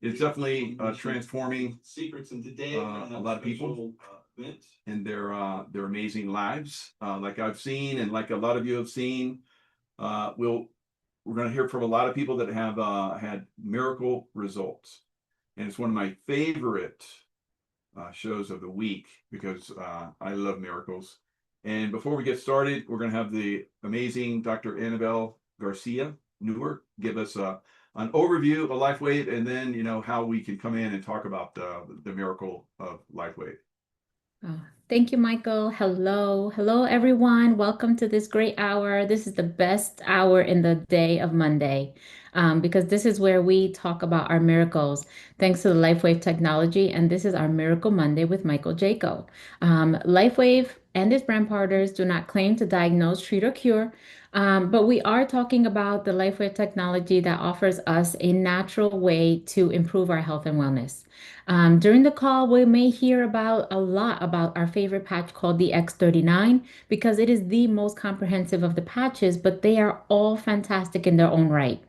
It's definitely transforming a lot of people in their amazing lives, like I've seen, and like a lot of you have seen. We're going to hear from a lot of people that have had miracle results, and it's one of my favorite shows of the week because I love miracles. And before we get started, we're going to have the amazing Dr. Annabelle Garcia Newer give us an overview of LifeWave, and then how we can come in and talk about the miracle of LifeWave. Oh, thank you, Michael. Hello. Hello, everyone. Welcome to this great hour. This is the best hour in the day of Monday, because this is where we talk about our miracles, thanks to the LifeWave technology. And this is our Miracle Monday with Michael Jaco. LifeWave and its brand partners do not claim to diagnose, treat, or cure. But we are talking about the LifeWave technology that offers us a natural way to improve our health and wellness. During the call, we may hear about a lot about our favorite patch called the X39 because it is the most comprehensive of the patches, but they are all fantastic in their own right.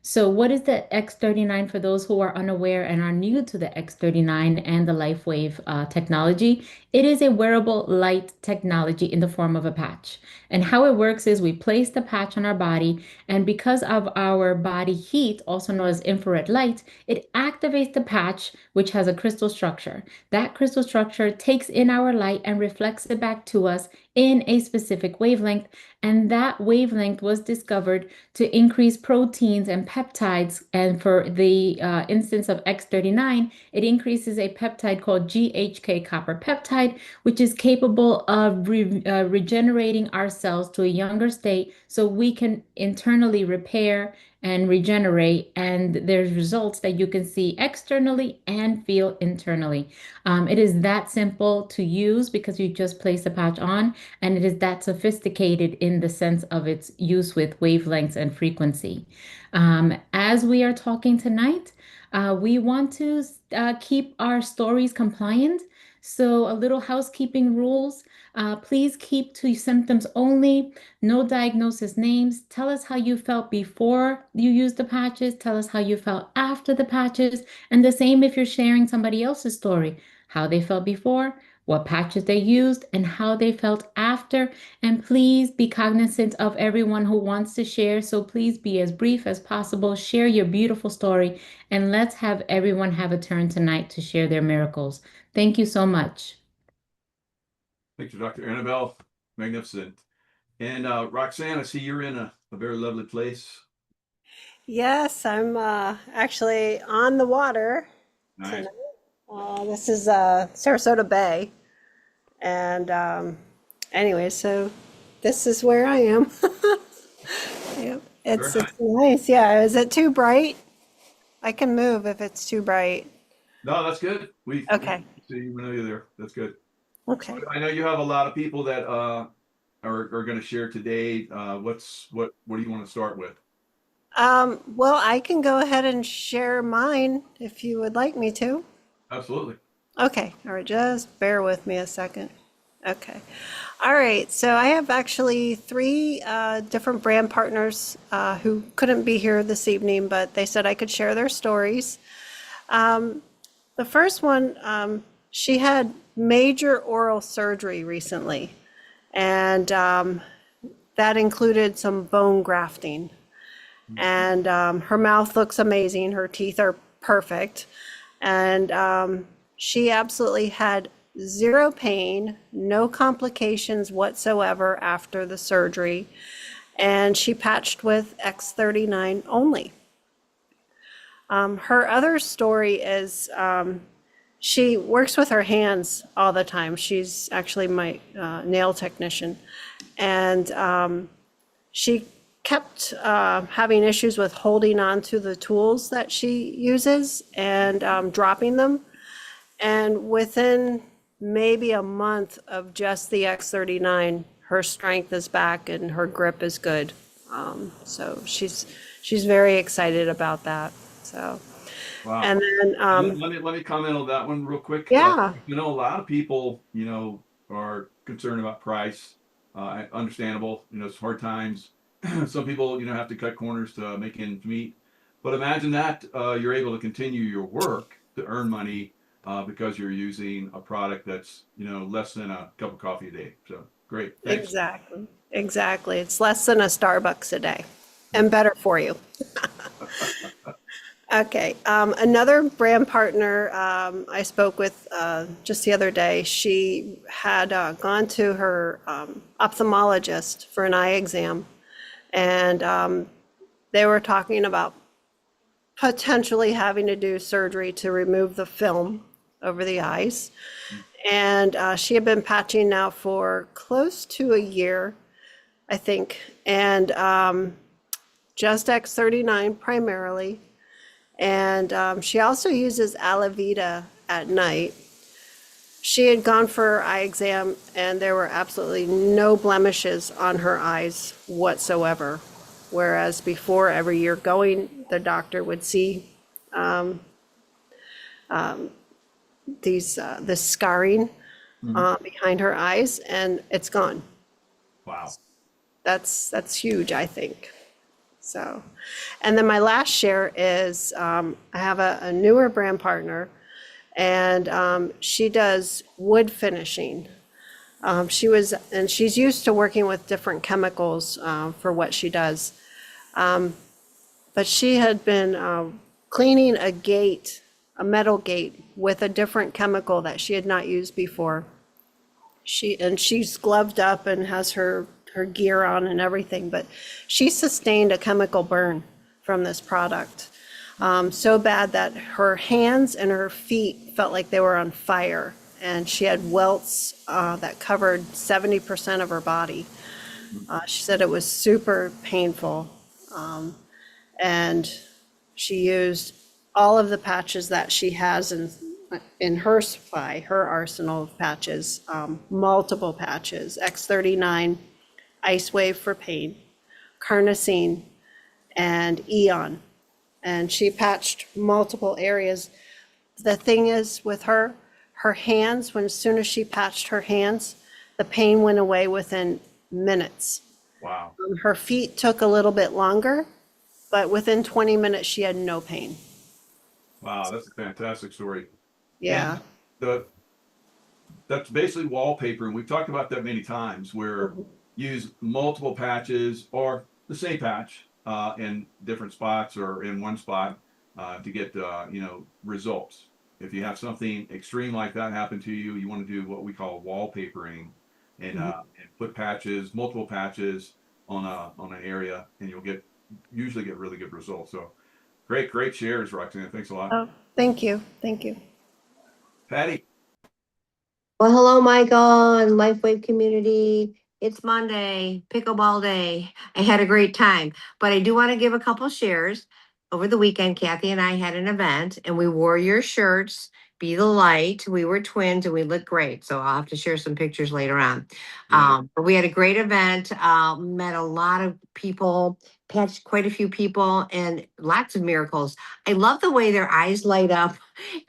So, what is the X39 for those who are unaware and are new to the X39 and the LifeWave technology? It is a wearable light technology in the form of a patch. And how it works is we place the patch on our body, and because of our body heat, also known as infrared light, it activates the patch, which has a crystal structure. That crystal structure takes in our light and reflects it back to us in a specific wavelength. And that wavelength was discovered to increase proteins and peptides. And for the instance of X39, it increases a peptide called GHK copper peptide, which is capable of regenerating our cells to a younger state so we can internally repair and regenerate. And there's results that you can see externally and feel internally. It is that simple to use because you just place the patch on, and it is that sophisticated in the sense of its use with wavelengths and frequency. As we are talking tonight, we want to keep our stories compliant. So, a little housekeeping rules. Please keep to symptoms only, no diagnosis names. Tell us how you felt before you used the patches. Tell us how you felt after the patches. And the same if you're sharing somebody else's story, how they felt before, what patches they used, and how they felt after. And please be cognizant of everyone who wants to share. So please be as brief as possible. Share your beautiful story, and let's have everyone have a turn tonight to share their miracles. Thank you so much. Thank you, Dr. Annabelle. Magnificent. And Roxanne, I see you're in a very lovely place. Yes, I'm actually on the water Nice. tonight. This is Sarasota Bay. And anyway, so this is where I am. Yep. Very It's nice. nice. Yeah. Is it too bright? I can move if it's too bright. No, that's good. We Okay. see you when you're there. That's good. So Okay. I know you have a lot of people that are going to share today. What do you want to start with? Well, I can go ahead and share mine if you would like me to. Absolutely. Okay. All right. Just bear with me a second. Okay. All right. So I have actually three different brand partners who couldn't be here this evening, but they said I could share their stories. The first one, she had major oral surgery recently, and that included some bone grafting. And her mouth looks amazing. Her teeth are perfect. And she absolutely had zero pain, no complications whatsoever after the surgery. And she patched with X39 only. Her other story is she works with her hands all the time. She's actually my nail technician. And she kept having issues with holding on to the tools that she uses and dropping them. And within maybe a month of just the X39, her strength is back and her grip is good. So she's very excited about that. So, Wow. and then And let me comment on that one real quick. yeah, A lot of people, are concerned about price. Understandable. It's hard times. Some people, have to cut corners to make ends meet. But imagine that you're able to continue your work to earn money because you're using a product that's, less than a cup of coffee a day. So great. Thanks. Exactly. Exactly. It's less than a Starbucks a day and better for you. Okay. Another brand partner I spoke with just the other day, she had gone to her ophthalmologist for an eye exam, and they were talking about potentially having to do surgery to remove the film over the eyes. And she had been patching now for close to a year, I think, and just X39 primarily. And she also uses Alavita at night. She had gone for her eye exam, and there were absolutely no blemishes on her eyes whatsoever. Whereas before, every year going, the doctor would see this scarring behind her eyes, and it's gone. Wow. That's huge, I think. So, and then my last share is I have a newer brand partner, and she does wood finishing. She's used to working with different chemicals for what she does. But she had been cleaning a gate, a metal gate, with a different chemical that she had not used before. She's gloved up and has her gear on and everything, but she sustained a chemical burn from this product. So bad that her hands and her feet felt like they were on fire, and she had welts that covered 70% of her body. She said it was super painful, and she used all of the patches that she has in her supply, her arsenal of patches, multiple patches, X39, Ice Wave for pain, Carnosine, and Eon. And she patched multiple areas. The thing is with her hands, as soon as she patched her hands, the pain went away within minutes. Wow. Her feet took a little bit longer, but within 20 minutes, she had no pain. Wow. That's a fantastic story. Yeah. And that's basically wallpaper. And we've talked about that many times where use multiple patches or the same patch in different spots or in one spot to get, results. If you have something extreme like that happen to you, you want to do what we call wallpapering and put patches, multiple patches on an area, and you'll usually get really good results. So great shares, Roxanne. Thanks a lot. Oh, thank you. Thank you. Patty. Well, hello, Michael and LifeWave community. It's Monday, pickleball day. I had a great time, but I do want to give a couple shares. Over the weekend, Kathy and I had an event and we wore your shirts, Be the Light. We were twins and we looked great. So I'll have to share some pictures later on. Yeah. But we had a great event, met a lot of people, patched quite a few people, and lots of miracles. I love the way their eyes light up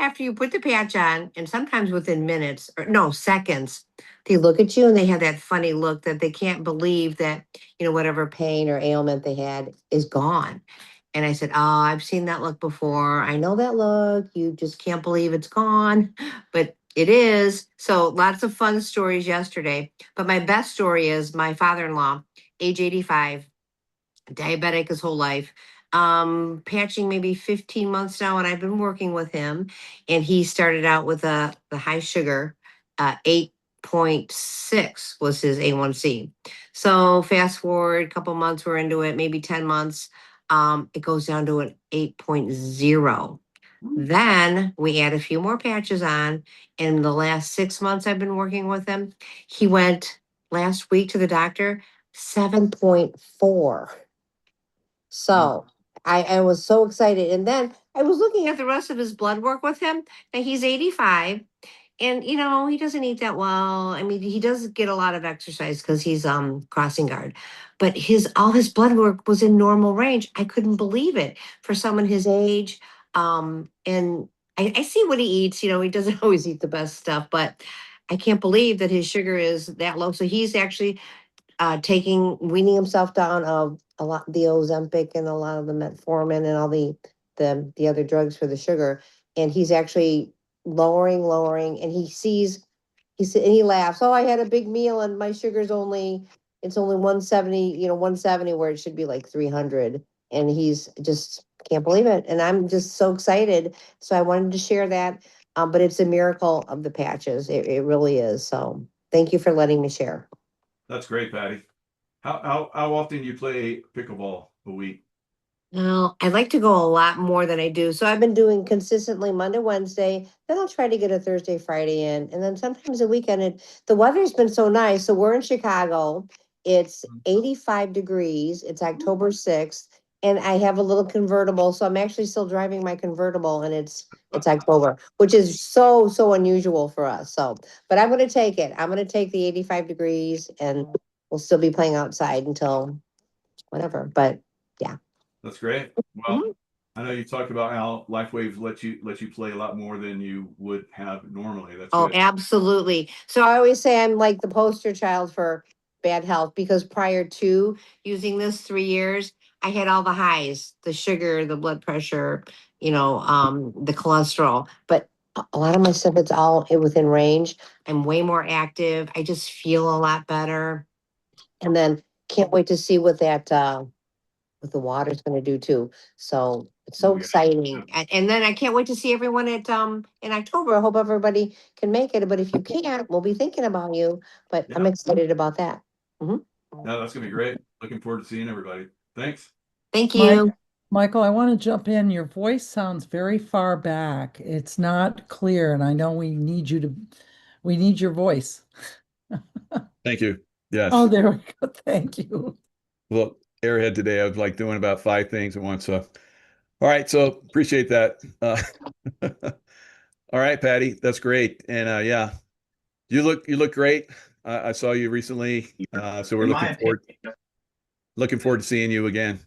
after you put the patch on, and sometimes within minutes or no seconds, they look at you and they have that funny look that they can't believe that, whatever pain or ailment they had is gone. And I said, "Oh, I've seen that look before. I know that look. You just can't believe it's gone, but it is." So lots of fun stories yesterday. But my best story is my father-in-law, age 85, diabetic his whole life, patching maybe 15 months now, and I've been working with him, and he started out with the high sugar, 8.6 was his A1C. So fast forward a couple months, we're into it, maybe 10 months, it goes down to an 8.0. Then we add a few more patches on. In the last 6 months I've been working with him, he went last week to the doctor, 7.4. So I was so excited. And then I was looking at the rest of his blood work with him. And he's 85. And he doesn't eat that well. I mean, he does get a lot of exercise because he's crossing guard. But all his blood work was in normal range. I couldn't believe it for someone his age. And I see what he eats. He doesn't always eat the best stuff, but I can't believe that his sugar is that low. So he's actually weaning himself down of a lot, the Ozempic and a lot of the metformin and all the other drugs for the sugar. And he's actually lowering, and and he laughs, oh, I had a big meal and my sugar's it's only 170, 170 where it should be like 300. And he's just can't believe it. And I'm just so excited. So I wanted to share that. But it's a miracle of the patches. It really is. So thank you for letting me share. That's great, Patty. How often do you play pickleball a week? Well, I'd like to go a lot more than I do. So I've been doing consistently Monday, Wednesday, then I'll try to get a Thursday, Friday in. And then sometimes a weekend. The weather's been so nice. So we're in Chicago. It's 85 degrees. It's October 6th. And I have a little convertible. So I'm actually still driving my convertible, and it's October, which is so unusual for us. So, but I'm going to take it. I'm going to take the 85 degrees, and we'll still be playing outside until whatever. But yeah. That's great. Well, I know you talked about how LifeWaves let you play a lot more than you would have normally. That's Oh, good. absolutely. So I always say I'm like the poster child for bad health, because prior to using this 3 years, I had all the highs, the sugar, the blood pressure, the cholesterol. But a lot of my stuff, it's all within range. I'm way more active. I just feel a lot better. And then can't wait to see what the water's gonna do too. So it's so Yeah. exciting. And then I can't wait to see everyone in October. I hope everybody can make it, but if you can't, we'll be thinking about you. But I'm Yeah. excited about that. No, that's gonna be great. Looking forward to seeing everybody. Thanks. Thank Mike, you. Michael, I want to jump in. Your voice sounds very far back. It's not clear, and I know we need your voice. Thank you. Yes. Oh, there we go. Thank you. Well, Airhead today, I was like doing about 5 things at once. So, all right. So appreciate that. All right, Patty, that's great. And yeah, you look great. I saw you recently. So we're looking forward to seeing you again.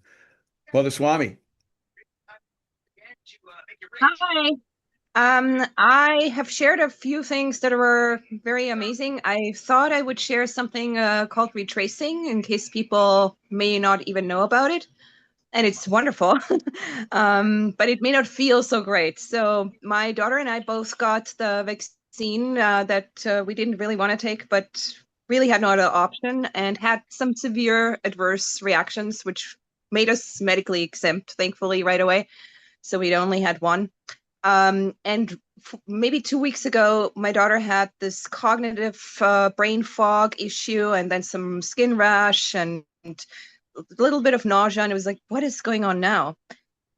Mother Swami. Hi. I have shared a few things that were very amazing. I thought I would share something called retracing in case people may not even know about it. And it's wonderful, but it may not feel so great. So my daughter and I both got the vaccine that we didn't really want to take, but really had no other option, and had some severe adverse reactions, which made us medically exempt, thankfully, right away. So we'd only had one. And maybe 2 weeks ago, my daughter had this cognitive brain fog issue, and then some skin rash and a little bit of nausea. And it was like, what is going on now?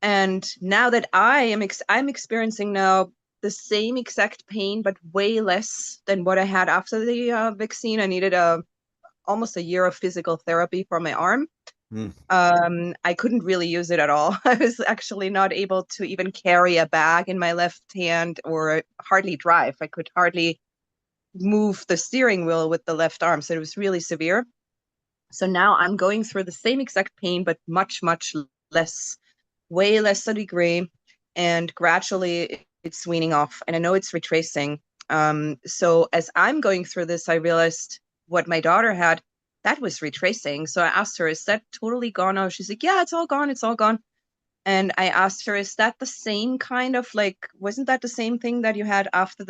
And now that I'm experiencing now the same exact pain, but way less than what I had after the vaccine. I needed almost a year of physical therapy for my arm. I couldn't really use it at all. I was actually not able to even carry a bag in my left hand, or hardly drive. I could hardly move the steering wheel with the left arm. So it was really severe. So now I'm going through the same exact pain, but much, much less, way less a degree. And gradually it's weaning off. And I know it's retracing. So as I'm going through this, I realized what my daughter had, that was retracing. So I asked her, is that totally gone now? She's like, yeah, it's all gone. It's all gone. And I asked her, is that the same kind of wasn't that the same thing that you had after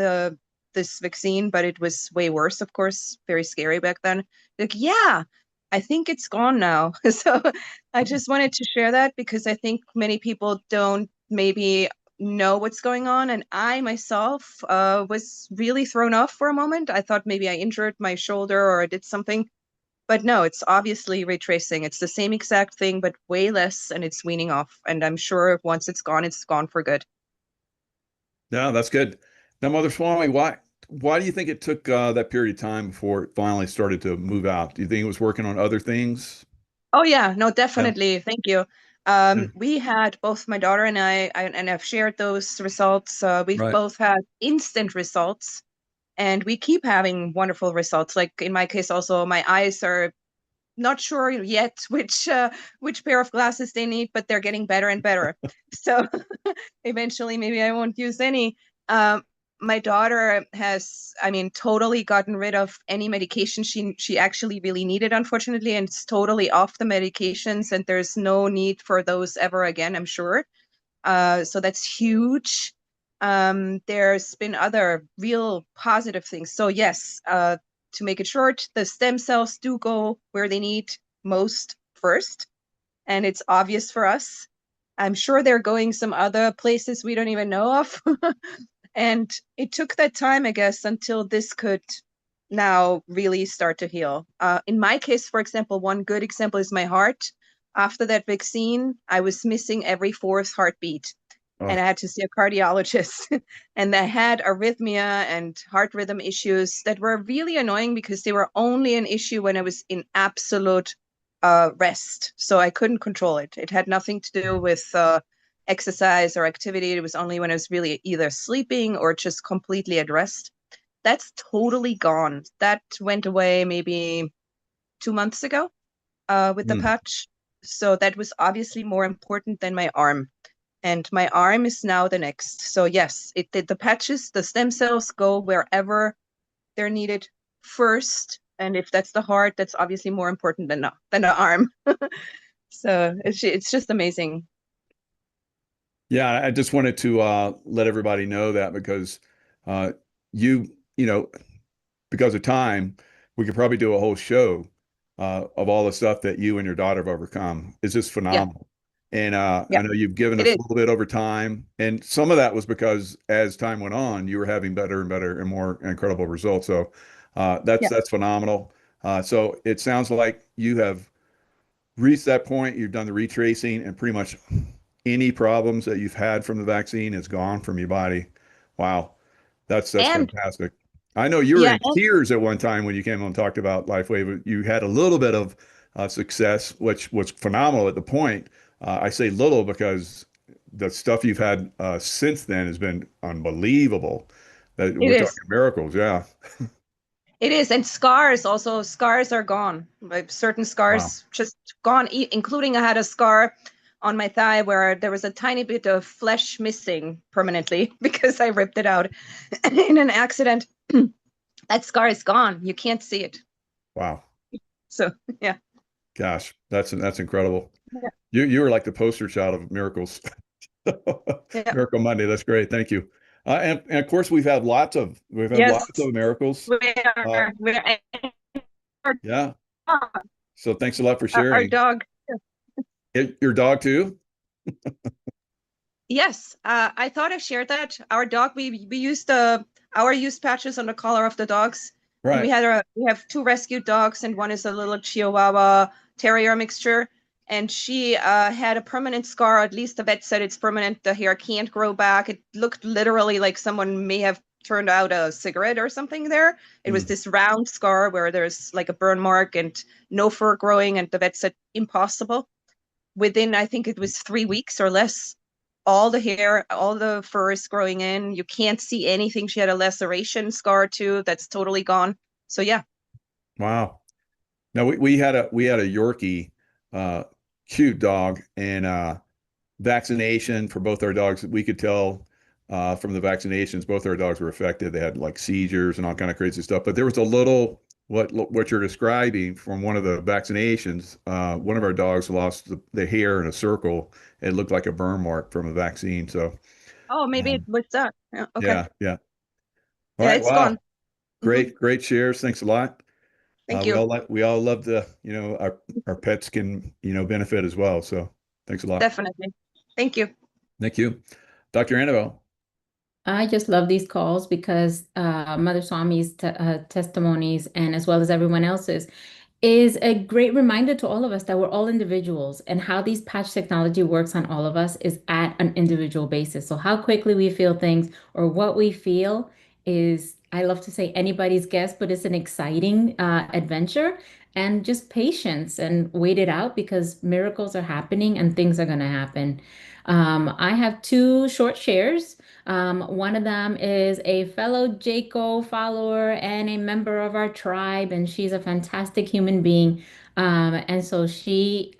this vaccine, but it was way worse, of course, very scary back then? Like, yeah, I think it's gone now. So I just wanted to share that, because I think many people don't maybe know what's going on. And I myself was really thrown off for a moment. I thought maybe I injured my shoulder or I did something. But no, it's obviously retracing. It's the same exact thing, but way less, and it's weaning off. And I'm sure once it's gone for good. No, that's good. Now, Mother Swami, why do you think it took that period of time before it finally started to move out? Do you think it was working on other things? Oh yeah, no, definitely. Yeah. Thank you. We had both my daughter and I, and I've shared those results. We've Right. both had instant results, and we keep having wonderful results. Like in my case, also my eyes are not sure yet which pair of glasses they need, but they're getting better and better. So eventually maybe I won't use any. my daughter has, I mean, totally gotten rid of any medication she actually really needed, unfortunately, and it's totally off the medications, and there's no need for those ever again, I'm sure. So that's huge. There's been other real positive things. So yes, to make it short, the stem cells do go where they need most first, and it's obvious for us. I'm sure they're going some other places we don't even know of. And it took that time, I guess, until this could now really start to heal. In my case, for example, one good example is my heart. After that vaccine, I was missing every fourth heartbeat, and Oh. I had to see a cardiologist. And I had arrhythmia and heart rhythm issues that were really annoying because they were only an issue when I was in absolute rest. So I couldn't control it. It had nothing to do with exercise or activity. It was only when I was really either sleeping or just completely at rest. That's totally gone. That went away maybe 2 months ago with the Hmm. patch. So that was obviously more important than my arm. And my arm is now the next. So yes, the patches, the stem cells go wherever they're needed first. And if that's the heart, that's obviously more important than the arm. So it's just amazing. Yeah, I just wanted to let everybody know that because uh, you, you know, because of time, we could probably do a whole show of all the stuff that you and your daughter have overcome. It's just Yeah, phenomenal. And yeah, I know you've given it us a is. little bit over time, and some of that was because as time went on, you were having better and better and more incredible results. So Yeah. that's phenomenal. So it sounds like you have reached that point. You've done the retracing, and pretty much any problems that you've had from the vaccine is gone from your body. Wow. That's And fantastic. I know you were yeah, in tears at one time when you came on and talked about LifeWave. You had a little bit of success, which was phenomenal at the point. I say little because the stuff you've had since then has been unbelievable. That it we're talking is. miracles. Yeah. It is. And scars also, scars are gone. Like certain Wow. scars just gone, including I had a scar on my thigh where there was a tiny bit of flesh missing permanently because I ripped it out in an accident. That scar is gone. You can't see it. Wow. So yeah. Gosh, that's incredible. Yeah. You were like the poster child of miracles. Yeah. Miracle Monday. That's great. Thank you. And of course we've had Yes. lots of miracles. We Uh, are. Our, yeah. So thanks a lot for our sharing. dog. Your dog too? Yes, I thought I shared that. Our dog, we used our use patches on the collar of the dogs, and Right. we have two rescued dogs, and one is a little Chihuahua Terrier mixture, and she had a permanent scar. At least the vet said it's permanent. The hair can't grow back. It looked literally like someone may have turned out a cigarette or something there. It was Mm. this round scar where there's like a burn mark and no fur growing, and the vet said impossible. Within, I think it was 3 weeks or less, all the hair, all the fur is growing in. You can't see anything. She had a laceration scar too. That's totally gone. So yeah. Wow. Now we had a Yorkie, uh, cute dog, and vaccination for both our dogs. We could tell from the vaccinations, both our dogs were affected. They had like seizures and all kind of crazy stuff. But there was a little what you're describing from one of the vaccinations. One of our dogs lost the hair in a circle. It looked like a burn mark from a vaccine. So Oh, maybe it um, was that. Yeah, okay. yeah, yeah. All Yeah, right. it's gone. Wow. Hmm. Great shares. Thanks a lot. Thank We you. all love the, our pets can, benefit as well. So thanks a lot. Definitely. Thank you. Thank you. Dr. Annabelle. I just love these calls because Mother Swami's testimonies, and as well as everyone else's, is a great reminder to all of us that we're all individuals, and how these patch technology works on all of us is at an individual basis. So how quickly we feel things or what we feel is, I love to say, anybody's guess, but it's an exciting adventure, and just patience and wait it out because miracles are happening and things are going to happen. I have two short shares. One of them is a fellow Jaco follower and a member of our tribe, and she's a fantastic human being. And so she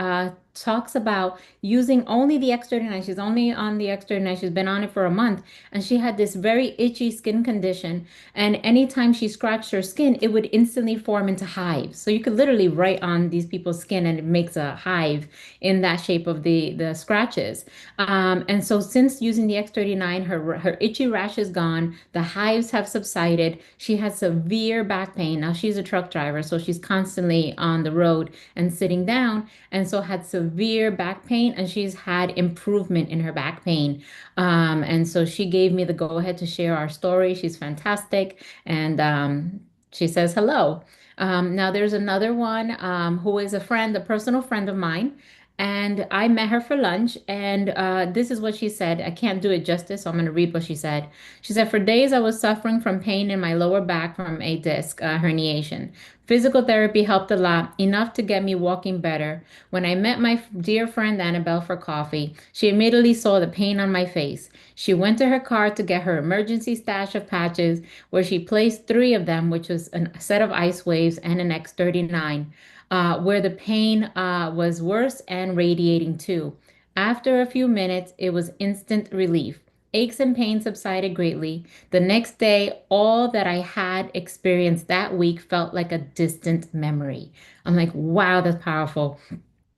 talks about using only the X39. She's only on the X39. She's been on it for a month, and she had this very itchy skin condition. And anytime she scratched her skin, it would instantly form into hives. So you could literally write on these people's skin, and it makes a hive in that shape of the scratches. And so since using the X39, her itchy rash is gone. The hives have subsided. She has severe back pain. Now she's a truck driver, so she's constantly on the road and sitting down, and so had severe back pain, and she's had improvement in her back pain. And so she gave me the go ahead to share our story. She's fantastic, and she says hello. Now there's another one who is a friend, a personal friend of mine. And I met her for lunch, and this is what she said. I can't do it justice, so I'm going to read what she said. She said, "For days, I was suffering from pain in my lower back from a disc herniation. Physical therapy helped a lot, enough to get me walking better. When I met my dear friend Annabelle for coffee, she immediately saw the pain on my face. She went to her car to get her emergency stash of patches, where she placed 3 of them, which was a set of Ice Waves and an X39. Where the pain was worse and radiating too. After a few minutes, it was instant relief. Aches and pains subsided greatly. The next day, all that I had experienced that week felt like a distant memory." I'm like, wow, that's powerful.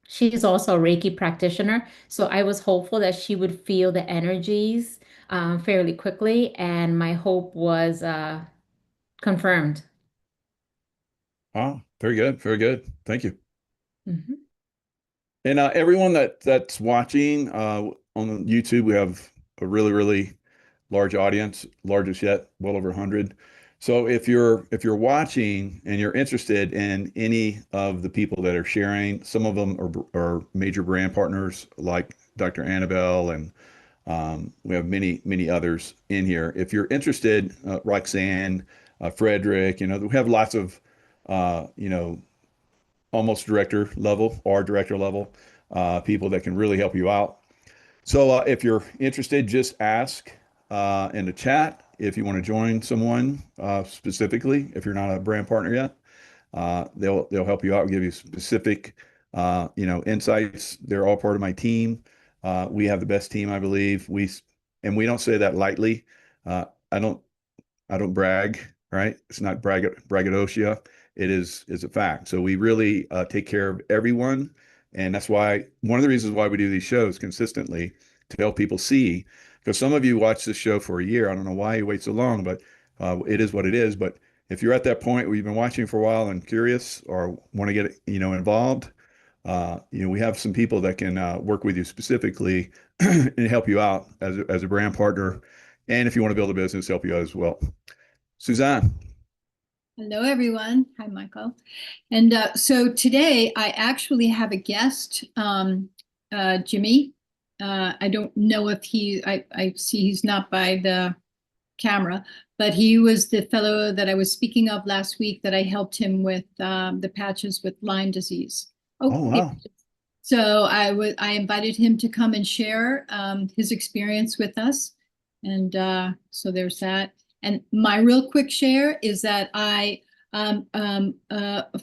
She's also a Reiki practitioner, so I was hopeful that she would feel the energies fairly quickly, and my hope was confirmed. Oh, very good. Very good. Thank you. Mhm. And everyone that's watching on YouTube, we have a really, really large audience, largest yet, well over 100. So if you're watching and you're interested in any of the people that are sharing, some of them are major brand partners like Dr. Annabelle, and we have many others in here. If you're interested, Roxanne, Frederick, we have lots of almost director level or director level people that can really help you out. So if you're interested, just ask in the chat if you want to join someone specifically. If you're not a brand partner yet, they'll help you out, give you specific insights. They're all part of my team. We have the best team, I believe. And we don't say that lightly. I don't brag, right? It's not braggadocio. It is a fact. So we really take care of everyone. And that's why one of the reasons why we do these shows consistently, to help people see, because some of you watch this show for a year. I don't know why you wait so long, but it is what it is. But if you're at that point where you've been watching for a while and curious or want to get involved, we have some people that can work with you specifically and help you out as a brand partner. And if you want to build a business, help you out as well. Suzanne. Hello, everyone. Hi, Michael. And so today I actually have a guest, Jimmy. I don't know if I see he's not by the camera, but he was the fellow that I was speaking of last week that I helped him with the patches with Lyme disease. Oh, wow. So I invited him to come and share his experience with us. And so there's that. And my real quick share is that I,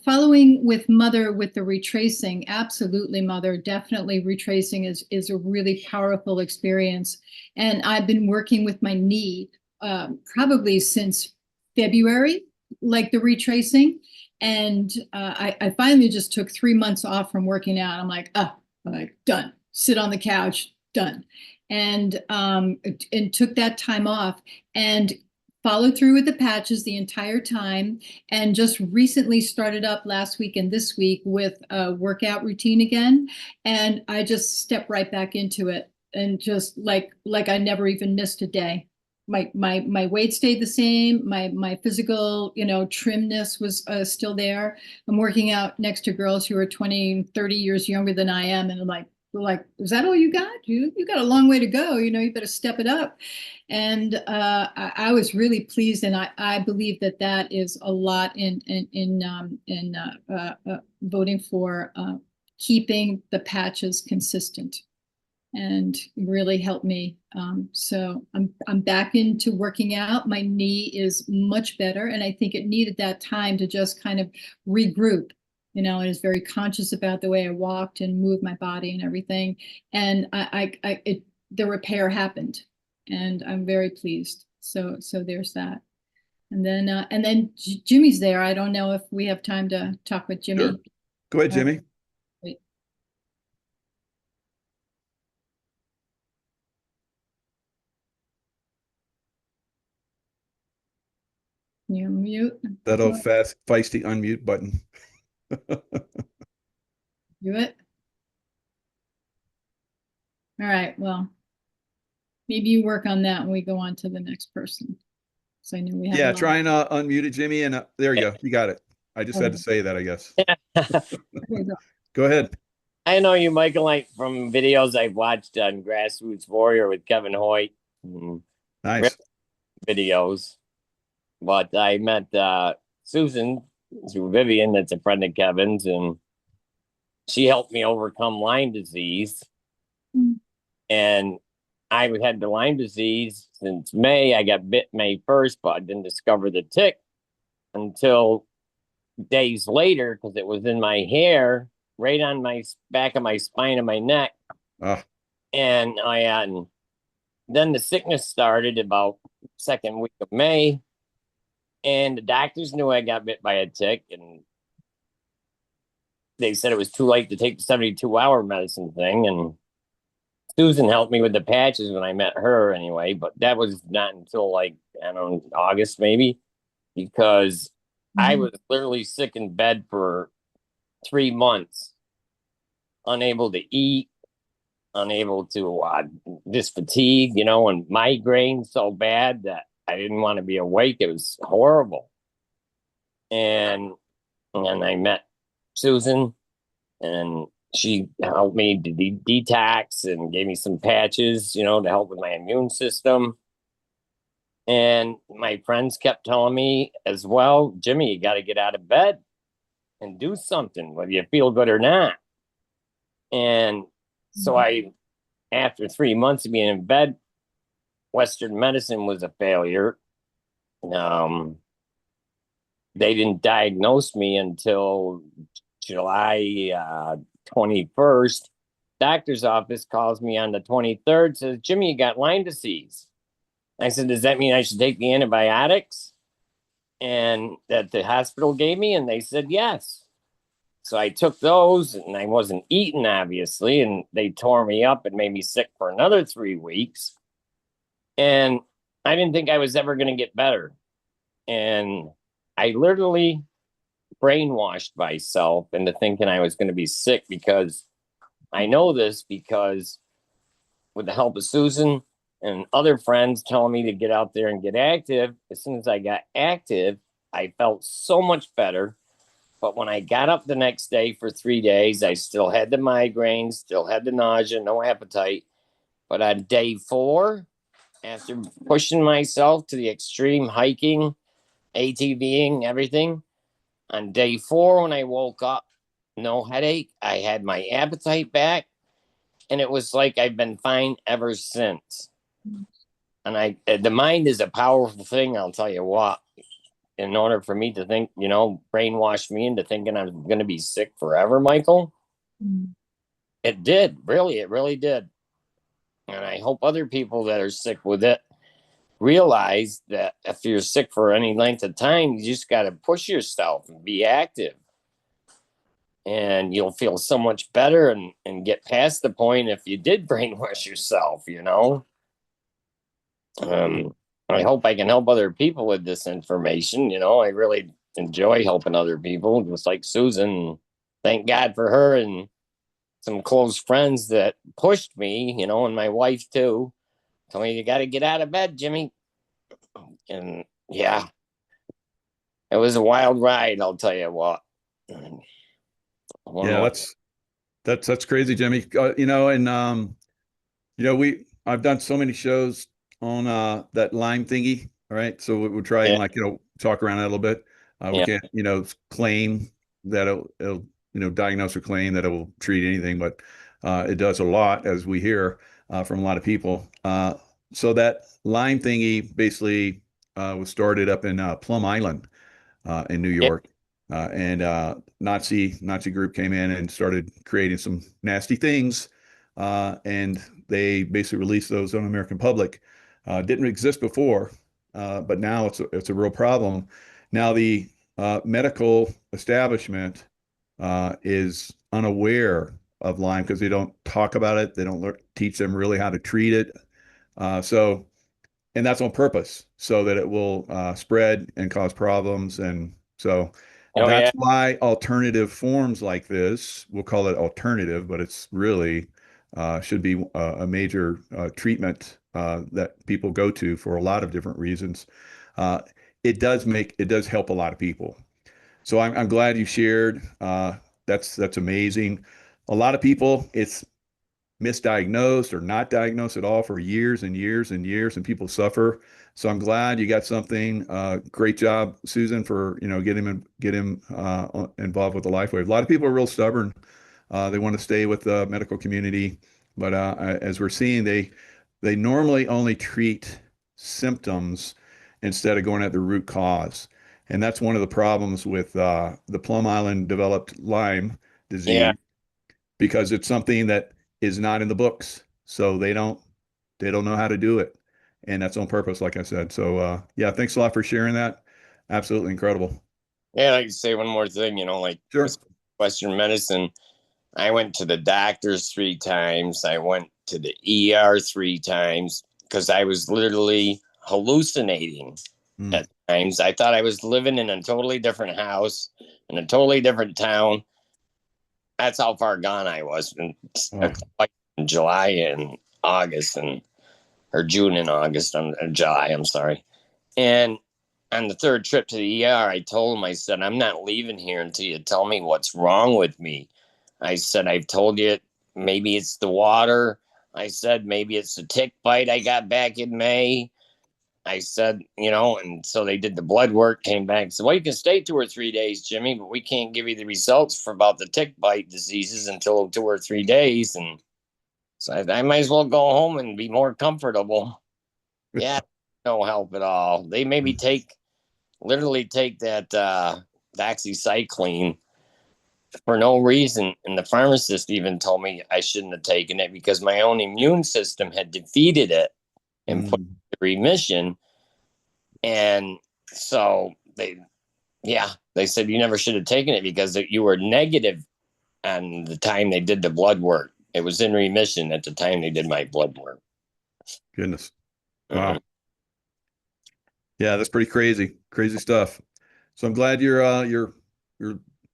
following with Mother with the retracing, absolutely, Mother, definitely retracing is a really powerful experience. And I've been working with my knee probably since February, like the retracing. And I finally just took 3 months off from working out. I'm like, done. Sit on the couch, done. And took that time off and followed through with the patches the entire time, and just recently started up last week and this week with a workout routine again. And I just stepped right back into it, and just like I never even missed a day. My weight stayed the same. My physical, trimness was still there. I'm working out next to girls who are 20, 30 years younger than I am. And I'm like, is that all you got? You got a long way to go. You better step it up. And I was really pleased. And I believe that is a lot in voting for keeping the patches consistent, and really helped me. So I'm back into working out. My knee is much better, and I think it needed that time to just kind of regroup you know, and is very conscious about the way I walked and moved my body and everything. And the repair happened, and I'm very pleased. So there's that. And then Jimmy's there. I don't know if we have time to talk with Jimmy. Sure. Go ahead, Jimmy. Wait. You mute. That old feisty unmute button. Do it. All right. Well, maybe you work on that when we go on to the next person. So I know we have. Yeah, try and unmute it, Jimmy, and there you go. You got it. I just had to Okay. say that, I guess. Okay, go. Go ahead. I know you, Michael, like from videos I've watched on Grassroots Warrior with Kevin Hoyt Nice. videos. But I met Susan through Vivian, that's a friend of Kevin's, and she helped me overcome Lyme disease. Mm. And I had the Lyme disease since May. I got bit May 1st, but I didn't discover the tick until days later because it was in my hair, right on my back of my spine and my neck. And then the sickness started about second week of May, and the doctors knew I got bit by a tick, and they said it was too late to take the 72-hour medicine thing. And Susan helped me with the patches when I met her anyway, but that was not until like, I don't know, August maybe, because I was literally sick in bed for 3 months, unable to eat, unable to just fatigue, you know, and migraine so bad that I didn't want to be awake. It was horrible. And I met Susan, and she helped me to detox and gave me some patches, you know, to help with my immune system. And my friends kept telling me as well, Jimmy, you got to get out of bed and do something, whether you feel good or not. And so after 3 months of being in bed, Western medicine was a failure. They didn't diagnose me until July 21st. Doctor's office calls me on the 23rd, says, Jimmy, you got Lyme disease. I said, does that mean I should take the antibiotics and that the hospital gave me? And they said, yes. So I took those, and I wasn't eating, obviously, and they tore me up and made me sick for another 3 weeks. And I didn't think I was ever going to get better. And I literally brainwashed myself into thinking I was going to be sick, because I know this because with the help of Susan and other friends telling me to get out there and get active, as soon as I got active, I felt so much better. But when I got up the next day for 3 days, I still had the migraines, still had the nausea, no appetite. But on day 4, after pushing myself to the extreme, hiking, ATVing, everything, on day 4, when I woke up, no headache, I had my appetite back, and it was like I've been fine ever since. And the mind is a powerful thing, I'll tell you what. In order for me to think, you know, brainwash me into thinking I'm going to be sick forever, Michael. It did, really, it really did. And I hope other people that are sick with it realize that if you're sick for any length of time, you just got to push yourself and be active. And you'll feel so much better and get past the point if you did brainwash yourself, you know. I hope I can help other people with this information. You know, I really enjoy helping other people, just like Susan. Thank God for her and some close friends that pushed me, you know, and my wife too. Told me, you got to get out of bed, Jimmy. And yeah, it was a wild ride, I'll tell you what. Yeah, that's crazy, Jimmy. You know, and you know, I've done so many shows on that Lyme thingy. All right, so we'll try and, like, you know, talk around it a little bit. We can't, you know, claim that it'll you know, diagnose or claim that it will treat anything, but it does a lot, as we hear from a lot of people. So that Lyme thingy basically was started up in Plum Island in New York. Nazi group came in and started creating some nasty things, and they basically released those on the American public. Didn't exist before, but now it's a real problem. Now the medical establishment is unaware of Lyme because they don't talk about it. They don't teach them really how to treat it. And that's on purpose so that it will spread and cause problems. And so Oh, that's yeah. why alternative forms like this, we'll call it alternative, but it's really should be a major treatment that people go to for a lot of different reasons. It does help a lot of people. So I'm glad you shared. That's amazing. A lot of people, it's misdiagnosed or not diagnosed at all for years and years and years, and people suffer. So I'm glad you got something. Great job, Susan, for get him involved with the LifeWave. A lot of people are real stubborn. They want to stay with the medical community, but as we're seeing, they normally only treat symptoms instead of going at the root cause. And that's one of the problems with the Plum Island developed Lyme disease, Yeah. because it's something that is not in the books. So they don't know how to do it. And that's on purpose, like I said. So yeah, thanks a lot for sharing that. Absolutely incredible. Yeah, I'd like to say one more thing, like Sure. with Western medicine, I went to the doctors 3 times. I went to the ER 3 times because I was literally hallucinating at times. I thought I was living in a totally different house in a totally different town. That's how far gone I was in July and August or June and August, July, I'm sorry. And on the 3rd trip to the ER, I told him, I said, I'm not leaving here until you tell me what's wrong with me. I said, I've told you maybe it's the water. I said, maybe it's the tick bite I got back in May. I said, and so they did the blood work, came back, said, well, you can stay 2 or 3 days, Jimmy, but we can't give you the results for about the tick bite diseases until 2 or 3 days. And so I might as well go home and be more comfortable. Yeah, no help at all. They made me literally take that doxycycline for no reason. And the pharmacist even told me I shouldn't have taken it because my own immune system had defeated it and put it in remission. And so they said you never should have taken it because you were negative on the time they did the blood work. It was in remission at the time they did my blood work. Goodness. Wow. Yeah, that's pretty crazy. Crazy stuff. So I'm glad you're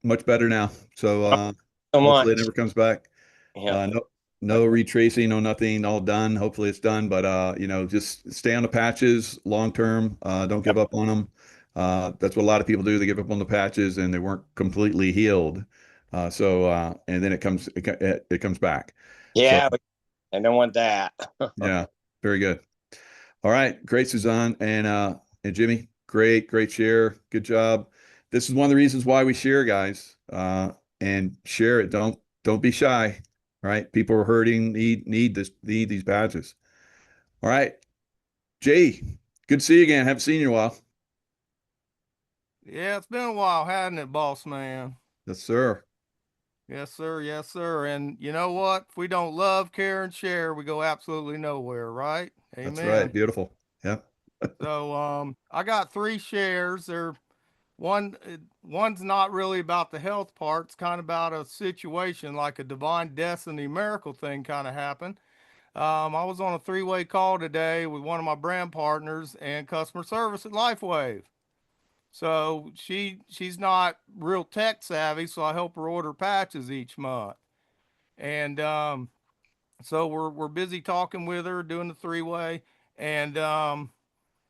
much better now. So hopefully it never comes back. Yeah. No retracing, no nothing, all done. Hopefully it's done, but just stay on the patches long term. Don't give up on them. That's what a lot of people do. They give up on the patches and they weren't completely healed. And then it comes back. Yeah, so, I don't want that. Yeah, very good. All right, great, Suzanne and Jimmy. Great share. Good job. This is one of the reasons why we share, guys. And share it. Don't be shy. Right? People are hurting, need these badges. All right. Jay, good to see you again. Haven't seen you in a while. Yeah, it's been a while, hasn't it, boss man? Yes, sir. Yes, sir. Yes, sir. And you know what? If we don't love, care, and share, we go absolutely nowhere, right? Amen. That's right. Beautiful. Yeah. So I got 3 shares. One's not really about the health part. It's kind of about a situation like a divine destiny miracle thing kind of happened. I was on a 3-way call today with one of my brand partners and customer service at LifeWave. So she's not real tech savvy, so I help her order patches each month. And so we're busy talking with her, doing the 3-way, and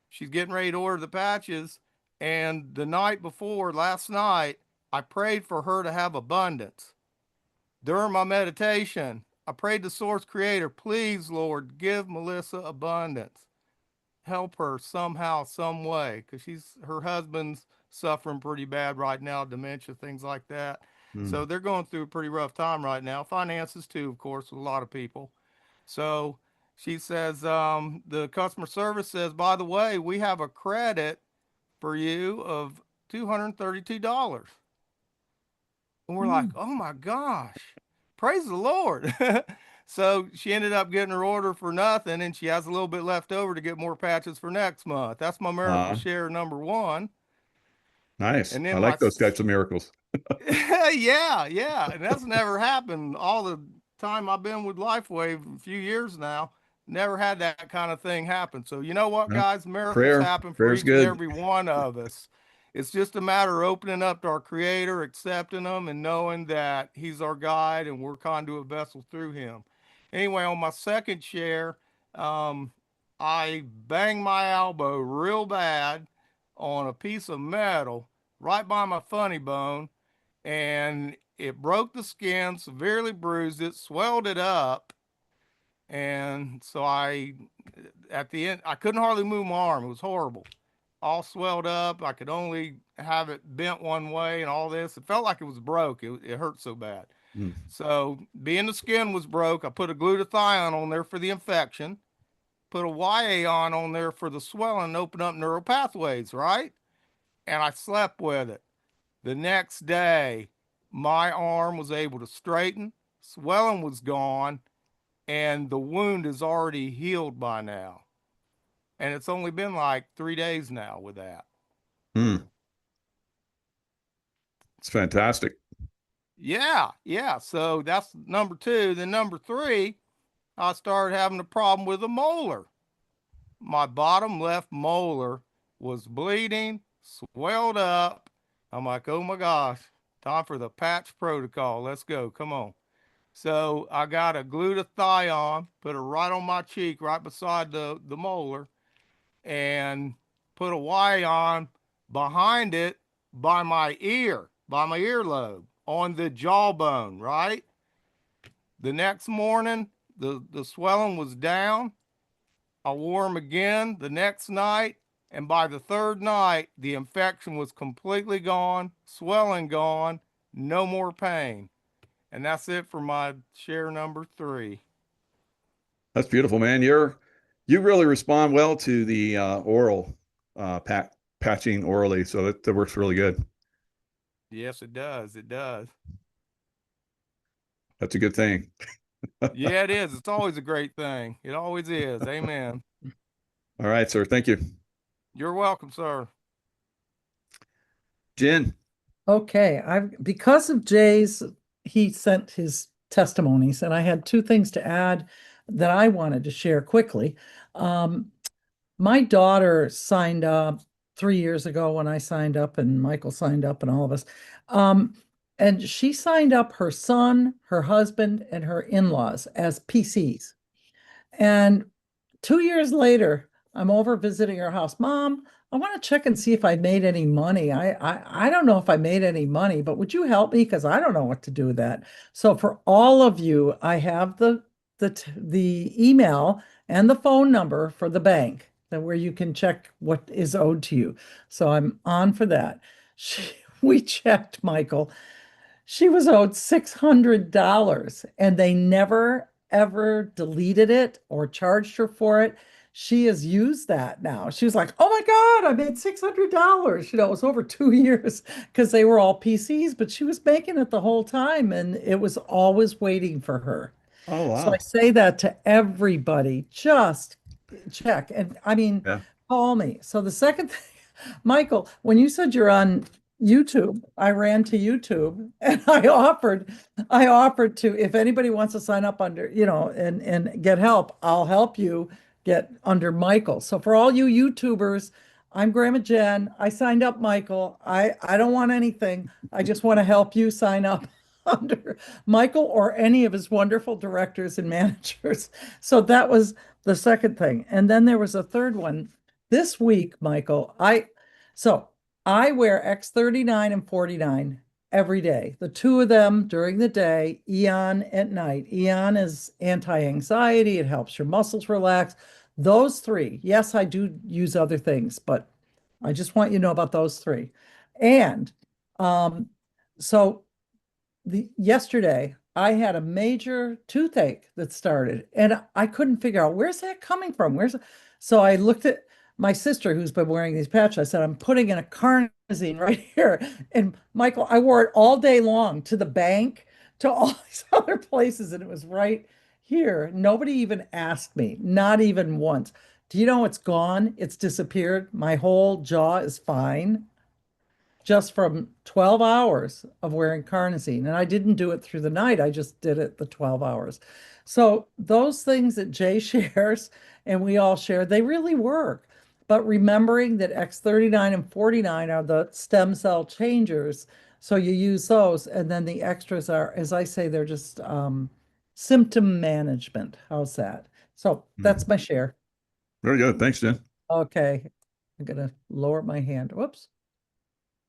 she's getting ready to order the patches. And the night before, last night, I prayed for her to have abundance. During my meditation, I prayed to Source Creator, please, Lord, give Melissa abundance. Help her somehow, some way, because her husband's suffering pretty bad right now, dementia, things like that. So they're going through a pretty rough time right now. Finances too, of course, with a lot of people. So she says, the customer service says, by the way, we have a credit for you of $232. And we're like, oh my gosh, praise the Lord. So she ended up getting her order for nothing, and she has a little bit left over to get more patches for next month. That's my miracle share number 1. Nice. And I then like those types of miracles. yeah. And that's never happened all the time I've been with LifeWave, a few years now. Never had that kind of thing happen. So you know what, Yeah. guys? Miracles happen for Prayer's each and good. every one of us. It's just a matter of opening up to our Creator, accepting Him, and knowing that He's our guide and we're conduit vessels through Him. Anyway, on my second share, I banged my elbow real bad on a piece of metal right by my funny bone, and it broke the skin, severely bruised it, swelled it up. And so at the end, I couldn't hardly move my arm. It was horrible. All swelled up. I could only have it bent one way and all this. It felt like it was broke. It hurt so bad. So being the skin was broke, I put a glutathione on there for the infection, put a YA on there for the swelling and open up neural pathways, right? And I slept with it. The next day, my arm was able to straighten, swelling was gone, and the wound is already healed by now. And it's only been like 3 days now with that. It's fantastic. Yeah. So that's number 2. Then number 3, I started having a problem with a molar. My bottom left molar was bleeding, swelled up. I'm like, oh my gosh, time for the patch protocol. Let's go. Come on. So I got a glutathione, put it right on my cheek, right beside the molar, and put a Y on behind it by my earlobe, on the jawbone, right? The next morning, the swelling was down. I wore them again the next night, and by the third night, the infection was completely gone, swelling gone, no more pain. And that's it for my share number 3. That's beautiful, man. You really respond well to the oral patching orally, so that works really good. Yes, it does. It does. That's a good thing. Yeah, it is. It's always a great thing. It always is. Amen. All right, sir. Thank you. You're welcome, sir. Jen. Okay, because of Jay's, he sent his testimonies, and I had 2 things to add that I wanted to share quickly. My daughter signed up 3 years ago when I signed up, and Michael signed up, and all of us. And she signed up her son, her husband, and her in-laws as PCs. And 2 years later, I'm over visiting her house. Mom, I want to check and see if I made any money. I don't know if I made any money, but would you help me? Because I don't know what to do with that. So for all of you, I have the email and the phone number for the bank where you can check what is owed to you. So I'm on for that. We checked, Michael. She was owed $600, and they never, ever deleted it or charged her for it. She has used that now. She was like, oh my God, I made $600. It was over 2 years because they were all PCs, but she was making it the whole time, and it was always waiting for her. Oh, wow. So I say that to everybody, just check. And I mean, call me. So the second thing, Michael, when you said you're on YouTube, I ran to YouTube and I offered to, if anybody wants to sign up under, and get help, I'll help you get under Michael. So for all you YouTubers, I'm Grandma Jen. I signed up Michael. I don't want anything. I just want to help you sign up under Michael or any of his wonderful directors and managers. So that was the second thing. And then there was a third one. This week, Michael, I wear X39 and 49 every day. The 2 of them during the day, Eon at night. Eon is anti-anxiety. It helps your muscles relax. Those 3. Yes, I do use other things, but I just want you to know about those 3. And so yesterday, I had a major toothache that started, and I couldn't figure out where's that coming from. So I looked at my sister who's been wearing these patches, I said, I'm putting in a carnosine right here. And Michael, I wore it all day long to the bank, to all these other places, and it was right here. Nobody even asked me, not even once. Do you know it's gone? It's disappeared. My whole jaw is fine just from 12 hours of wearing carnosine. And I didn't do it through the night. I just did it the 12 hours. So those things that Jay shares and we all share, they really work. But remembering that X39 and 49 are the stem cell changers. So you use those. And then the extras are, as I say, they're just symptom management. How's that? So that's my share. Very good. Thanks, Jen. Okay. I'm going to lower my hand. Whoops.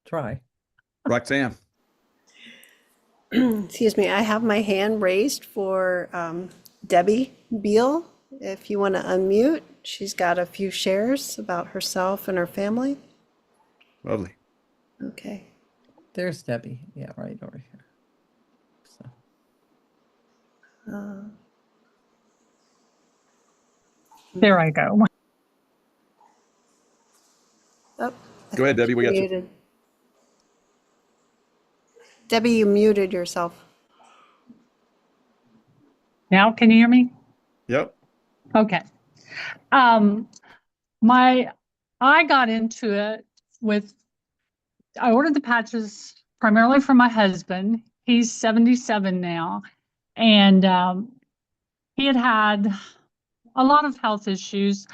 Try. Roxanne. Excuse me, I have my hand raised for Debbie Beal. If you want to unmute, she's got a few shares about herself and her family. Lovely. Okay. There's Debbie. Yeah, right over here. So. There I go. Oh, Go ahead, Debbie. We got you. muted. Debbie, you muted yourself. Now, can you hear me? Yep. Okay. I got into it I ordered the patches primarily for my husband. He's 77 now, and he had a lot of health issues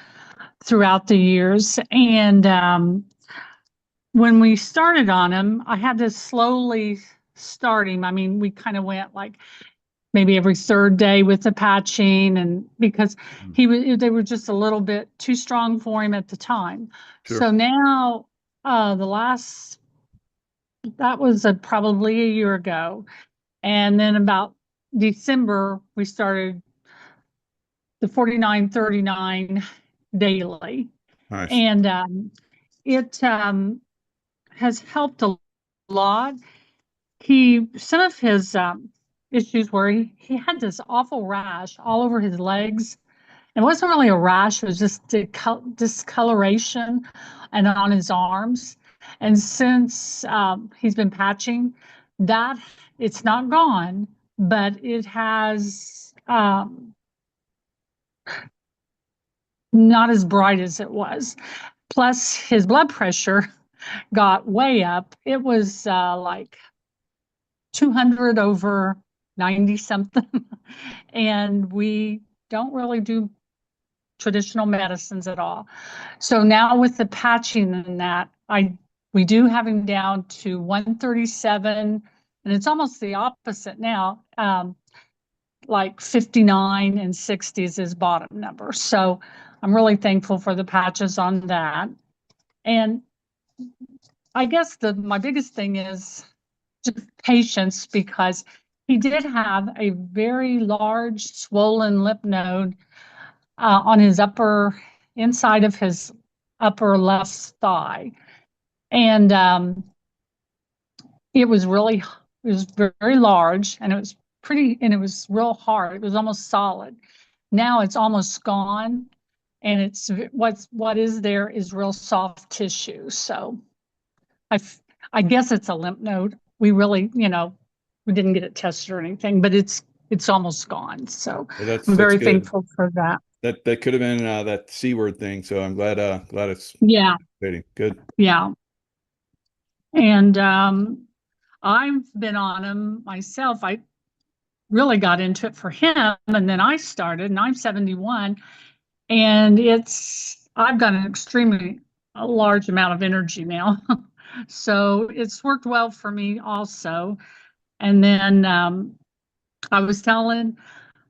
throughout the years. And when we started on him, I had to slowly start him. I mean, we kind of went like maybe every third day with the patching, and because they were just a little bit too strong for him at the time. Sure. So now that was probably a year ago. And then about December, we started the 49-39 daily. Nice. And it has helped a lot. Some of his issues were he had this awful rash all over his legs. It wasn't really a rash, it was just discoloration and on his arms. And since he's been patching, that it's not gone, but it has not as bright as it was. Plus, his blood pressure got way up. It was like 200 over 90 something. And we don't really do traditional medicines at all. So now with the patching and that, we do have him down to 137, and it's almost the opposite now. Like 59 and 60 is his bottom number. So I'm really thankful for the patches on that. And I guess my biggest thing is just patience, because he did have a very large swollen lymph node on his inside of his upper left thigh. And it was very large, and it was pretty, and it was real hard. It was almost solid. Now it's almost gone, and it's what is there is real soft tissue. So I guess it's a lymph node. We really, we didn't get it tested or anything, but it's almost gone. So I'm very thankful for that. That could have been that C word thing. So I'm glad it's good. Yeah. And I've been on him myself. I really got into it for him, and then I started, and I'm 71, and I've got an extremely large amount of energy now. So it's worked well for me also. And then I was telling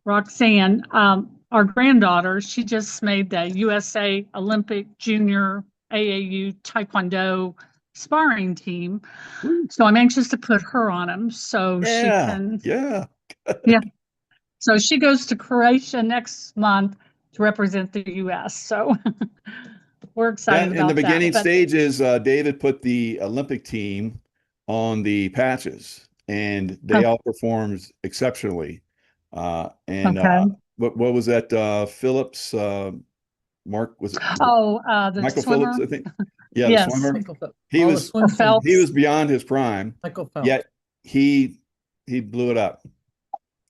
Roxanne, our granddaughter, she just made the USA Olympic Junior AAU Taekwondo sparring team. So I'm anxious to put her on him so she can. Yeah. Yeah. So she goes to Croatia next month to represent the US. So we're excited about in the beginning that. stages, David put the Olympic team on the patches, and they all performed exceptionally. What was that? Phillips Mark, was it Oh, the Michael swimmer. Phillips, I think? Yeah, the Yes. swimmer. Michael Phelps. He All the was swim team. he was beyond his prime, Michael Phelps. yet he blew it up.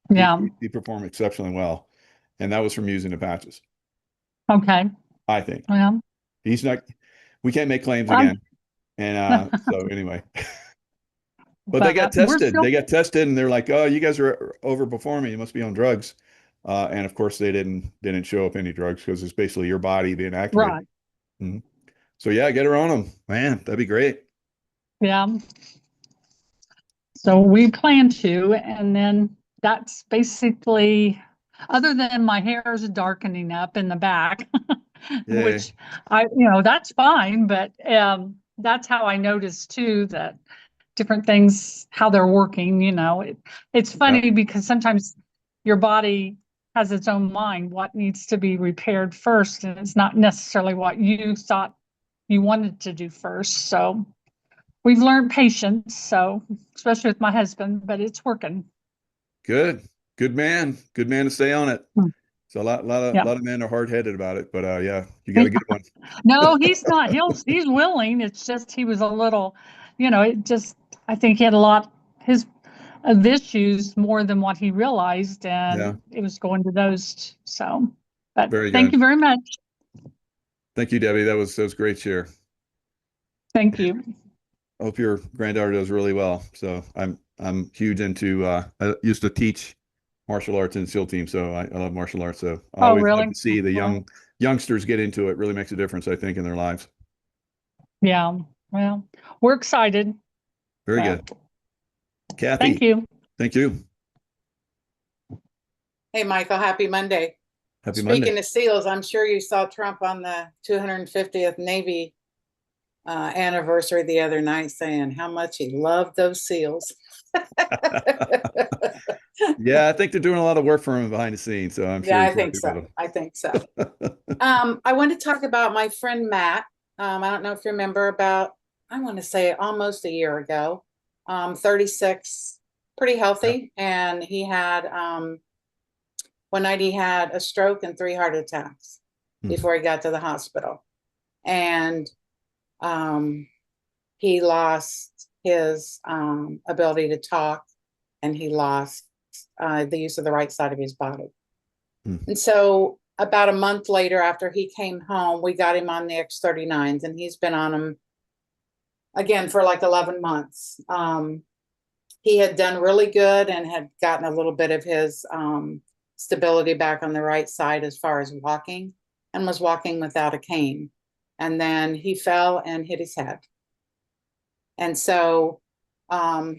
Yeah. He performed exceptionally well, and that was from using the patches. Okay. I think Well, he's not. We can't make claims I'm- again, and so anyway. But they got we're tested. still- They got tested, and they're like, "Oh, you guys are overperforming. You must be on drugs." And of course, they didn't show up any drugs because it's basically your body being activated. Right. So yeah, get her on them, man. That'd be great. Yeah. So we plan to, and then that's basically, other than my hair is darkening up in the back, Yay. which that's fine, but that's how I noticed too that different things, how they're working, it's funny because sometimes your body has its own mind, what needs to be repaired first, and it's not necessarily what you thought you wanted to do first. So we've learned patience, so especially with my husband, but it's working. Good man to stay on it. Hmm. So a lot of men are hard headed about it, but yeah, you got a good one. No, he's not. He's willing. It's just he was a little, I think he had a lot of issues more than what he realized, and it was going to those. So, but Very thank good. you very much. Thank you, Debbie. That was great share. Thank you. I hope your granddaughter does really well. So I'm huge into I used to teach martial arts in SEAL team, so I love martial arts. So I always really? love to see the youngsters get into it. Really makes a difference, I think, in their lives. Yeah. Well, we're excited. Very good. Kathy. Thank you. Thank you. Hey, Michael, happy Monday. Happy Speaking Monday. of SEALs, I'm sure you saw Trump on the 250th Navy anniversary the other night saying how much he loved those SEALs. Yeah, I think they're doing a lot of work for him behind the scenes. So I'm sure. Yeah, I he's think happy so. with them. I think so. I want to talk about my friend Matt. I don't know if you remember, about, I want to say almost a year ago, 36, pretty healthy. And he had, one night he had a stroke and 3 heart attacks before he got to the hospital. And he lost his ability to talk, and he lost the use of the right side of his body. And so about a month later, after he came home, we got him on the X39s, and he's been on them again for like 11 months. He had done really good and had gotten a little bit of his stability back on the right side as far as walking, and was walking without a cane. And then he fell and hit his head. And so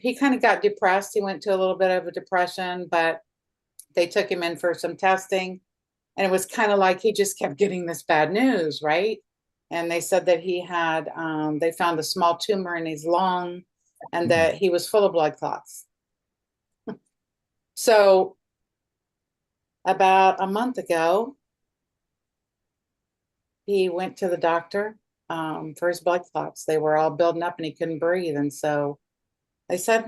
he kind of got depressed. He went to a little bit of a depression, but they took him in for some testing. And it was kind of like he just kept getting this bad news, right? And they said that he had, they found a small tumor in his lung, and that he was full of blood clots. So about a month ago, he went to the doctor for his blood clots. They were all building up and he couldn't breathe. And so they said,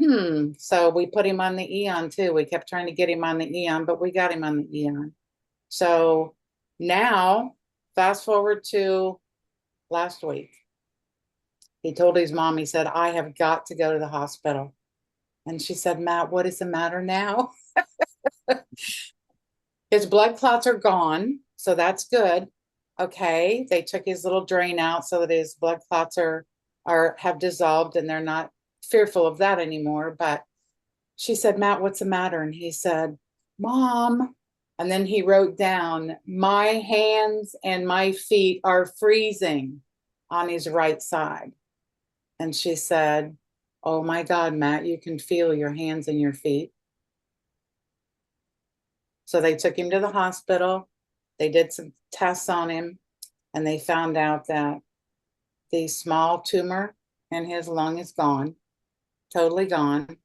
So we put him on the Eon too. We kept trying to get him on the Eon, but we got him on the Eon. So now, fast forward to last week, he told his mom, he said, I have got to go to the hospital. And she said, Matt, what is the matter now? His blood clots are gone, so that's good. Okay, they took his little drain out so that his blood clots have dissolved, and they're not fearful of that anymore. But she said, Matt, what's the matter? And he said, Mom. And then he wrote down, my hands and my feet are freezing on his right side. And she said, oh my God, Matt, you can feel your hands and your feet. So they took him to the hospital. They did some tests on him, and they found out that the small tumor in his lung is gone, totally gone.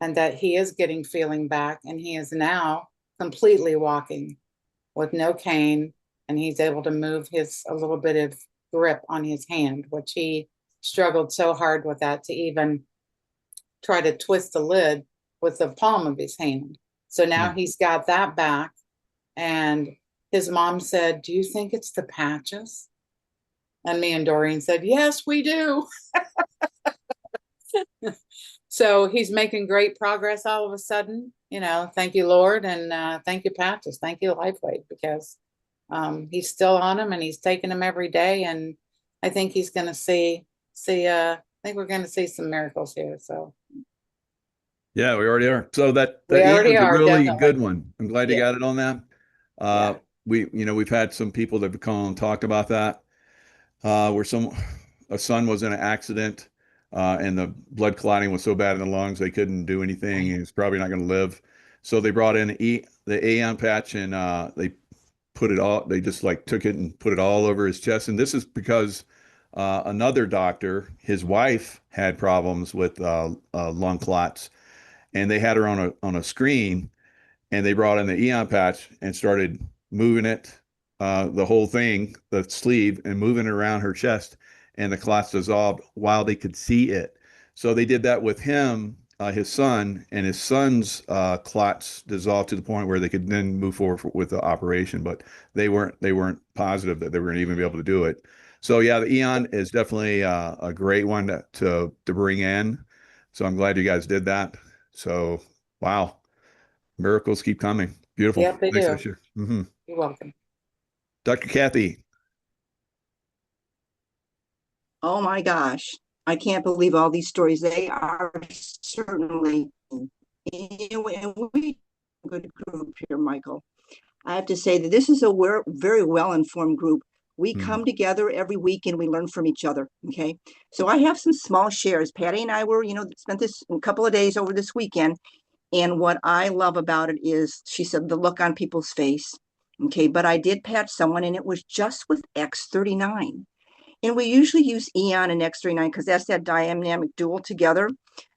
And that he is getting feeling back, and he is now completely walking with no cane, and he's able to move a little bit of grip on his hand, which he struggled so hard with that to even try to twist the lid with the palm of his hand. So now he's got that back, and his mom said, "Do you think it's the patches?" And me and Doreen said, "Yes, we do." So he's making great progress all of a sudden. Thank you, Lord, and thank you, patches. Thank you, LifeWave, because he's still on them and he's taking them every day. And I think he's going to see. I think we're going to see some miracles here. So Yeah, we already are. So that we already Ian's a are, really definitely. good one. I'm glad you Yeah. got it on that. Yeah. We've had some people that have called and talked about that. Where a son was in an accident, and the blood clotting was so bad in the lungs they couldn't do anything. He was probably not going to live. So they brought in the Aeon patch, and they just like took it and put it all over his chest. And this is because another doctor, his wife had problems with lung clots, and they had her on a screen, and they brought in the Eon patch and started moving it, the whole thing, the sleeve, and moving it around her chest, and the clots dissolved while they could see it. So they did that with him, his son, and his son's clots dissolved to the point where they could then move forward with the operation, but they weren't positive that they were going to even be able to do it. So yeah, the Eon is definitely a great one to bring in. So I'm glad you guys did that. So wow. Miracles keep coming. Beautiful. Yep, they Thanks do. for sharing. Mm-hmm. You're welcome. Dr. Kathy. Oh my gosh. I can't believe all these stories. They are certainly, and we a good group here, Michael. I have to say that this is a very well-informed group. We come together every week and we learn from each other. Okay. So I have some small shares. Patty and I were, spent this a couple of days over this weekend. And what I love about it is, she said, the look on people's face. Okay. But I did patch someone, and it was just with X39. And we usually use Eon and X39 because that's that dynamic dual together.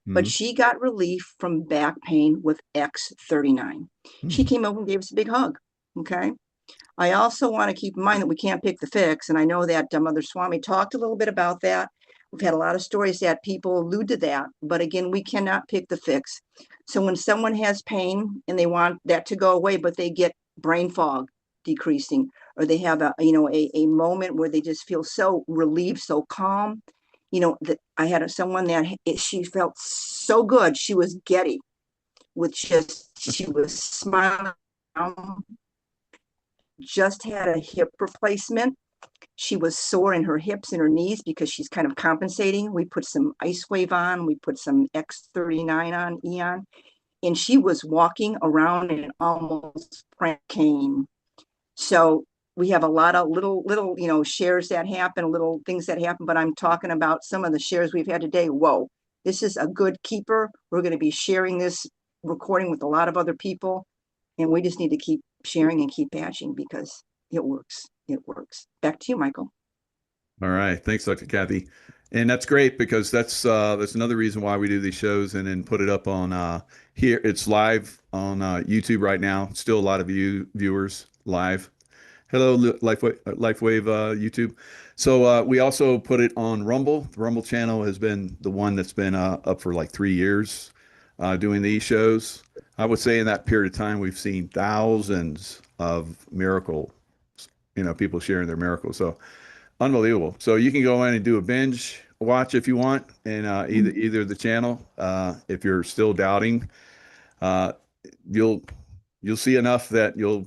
But she got relief from back pain with X39. She came over and gave us a big hug. Okay. I also want to keep in mind that we can't pick the fix. And I know that Mother Swami talked a little bit about that. We've had a lot of stories that people allude to that. But again, we cannot pick the fix. So when someone has pain and they want that to go away, but they get brain fog decreasing, or they have a moment where they just feel so relieved, so calm. That I had someone that she felt so good. She was giddy she was smiling, just had a hip replacement. She was sore in her hips and her knees because she's kind of compensating. We put some Ice Wave on, we put some X39 on, Eon, and she was walking around and almost came. So we have a lot of little shares that happen, little things that happen, but I'm talking about some of the shares we've had today. Whoa, this is a good keeper. We're going to be sharing this recording with a lot of other people, and we just need to keep sharing and keep patching because it works. It works. Back to you, Michael. All right. Thanks, Dr. Kathy. And that's great because that's another reason why we do these shows and then put it up on here. It's live on YouTube right now. Still a lot of viewers live. Hello, LifeWave YouTube. So we also put it on Rumble. The Rumble channel has been the one that's been up for like 3 years doing these shows. I would say in that period of time, we've seen thousands of miracles, people sharing their miracles. So unbelievable. So you can go in and do a binge watch if you want, and either the channel. If you're still doubting, you'll see enough that you'll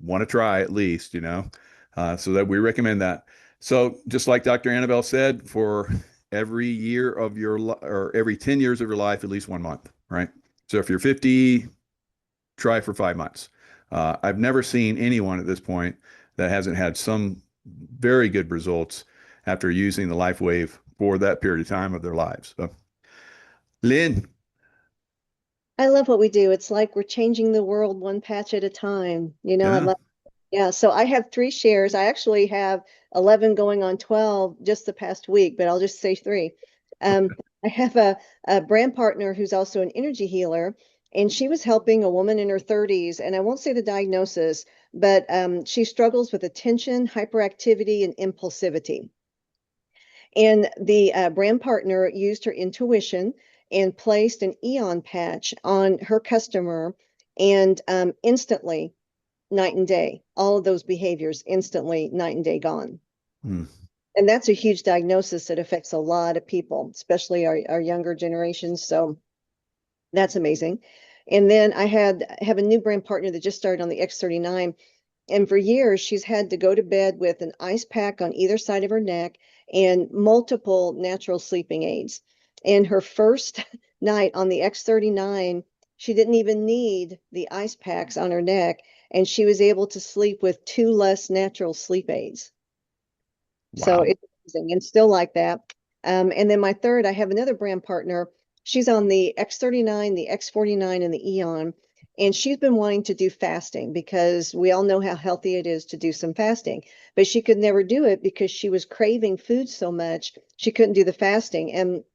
want to try at least, so that we recommend that. So just like Dr. Annabelle said, for every year of your or every 10 years of your life, at least 1 month, right? So if you're 50, try for 5 months. I've never seen anyone at this point that hasn't had some very good results after using the LifeWave for that period of time of their lives. So, Lynn. I love what we do. It's like we're changing the world one patch at a time. Yeah. So I have 3 shares. I actually have 11 going on 12 just the past week, but I'll just say 3. I have a brand partner who's also an energy healer, and she was helping a woman in her 30s, and I won't say the diagnosis, but she struggles with attention, hyperactivity, and impulsivity. And the brand partner used her intuition and placed an Eon patch on her customer, and instantly night and day. All of those behaviors instantly, night and day gone. Hmm. And that's a huge diagnosis that affects a lot of people, especially our younger generations. So that's amazing. And then I have a new brand partner that just started on the X39. And for years, she's had to go to bed with an ice pack on either side of her neck and multiple natural sleeping aids. And her first night on the X39, she didn't even need the ice packs on her neck, and she was able to sleep with 2 less natural sleep aids. So Wow. it's amazing and still like that. And then my third, I have another brand partner. She's on the X39, the X49, and the Eon. And she's been wanting to do fasting because we all know how healthy it is to do some fasting. But she could never do it because she was craving food so much, she couldn't do the fasting. And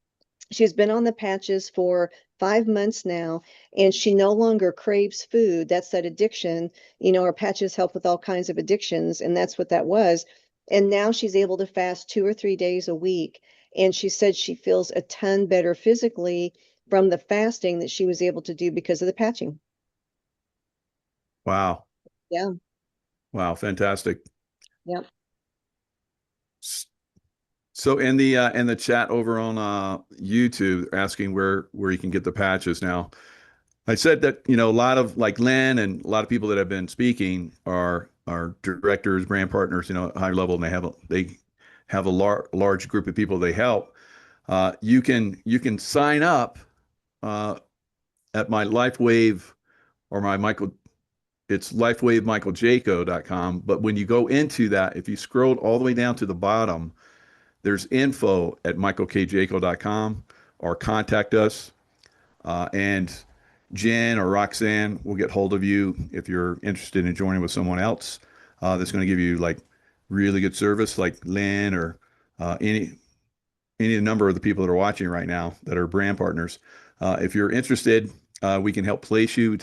she's been on the patches for 5 months now, and she no longer craves food. That's that addiction. You know, our patches help with all kinds of addictions, and that's what that was. And now she's able to fast 2 or 3 days a week. And she said she feels a ton better physically from the fasting that she was able to do because of the patching. Wow. Yeah. Wow. Fantastic. Yep. So in the chat over on YouTube, asking where you can get the patches now. I said that, you know, a lot of like Lynn and a lot of people that have been speaking are directors, brand partners, you know, at high level, and they have a large group of people they help. You can sign up at my LifeWave or my Michael. It's lifewavemichaeljaco.com. But when you go into that, if you scroll all the way down to the bottom, there's info at michaelkjaco.com, or contact us. And Jen or Roxanne will get hold of you if you're interested in joining with someone else that's going to give you like really good service, like Lynn or any number of the people that are watching right now that are brand partners. If you're interested, we can help place you,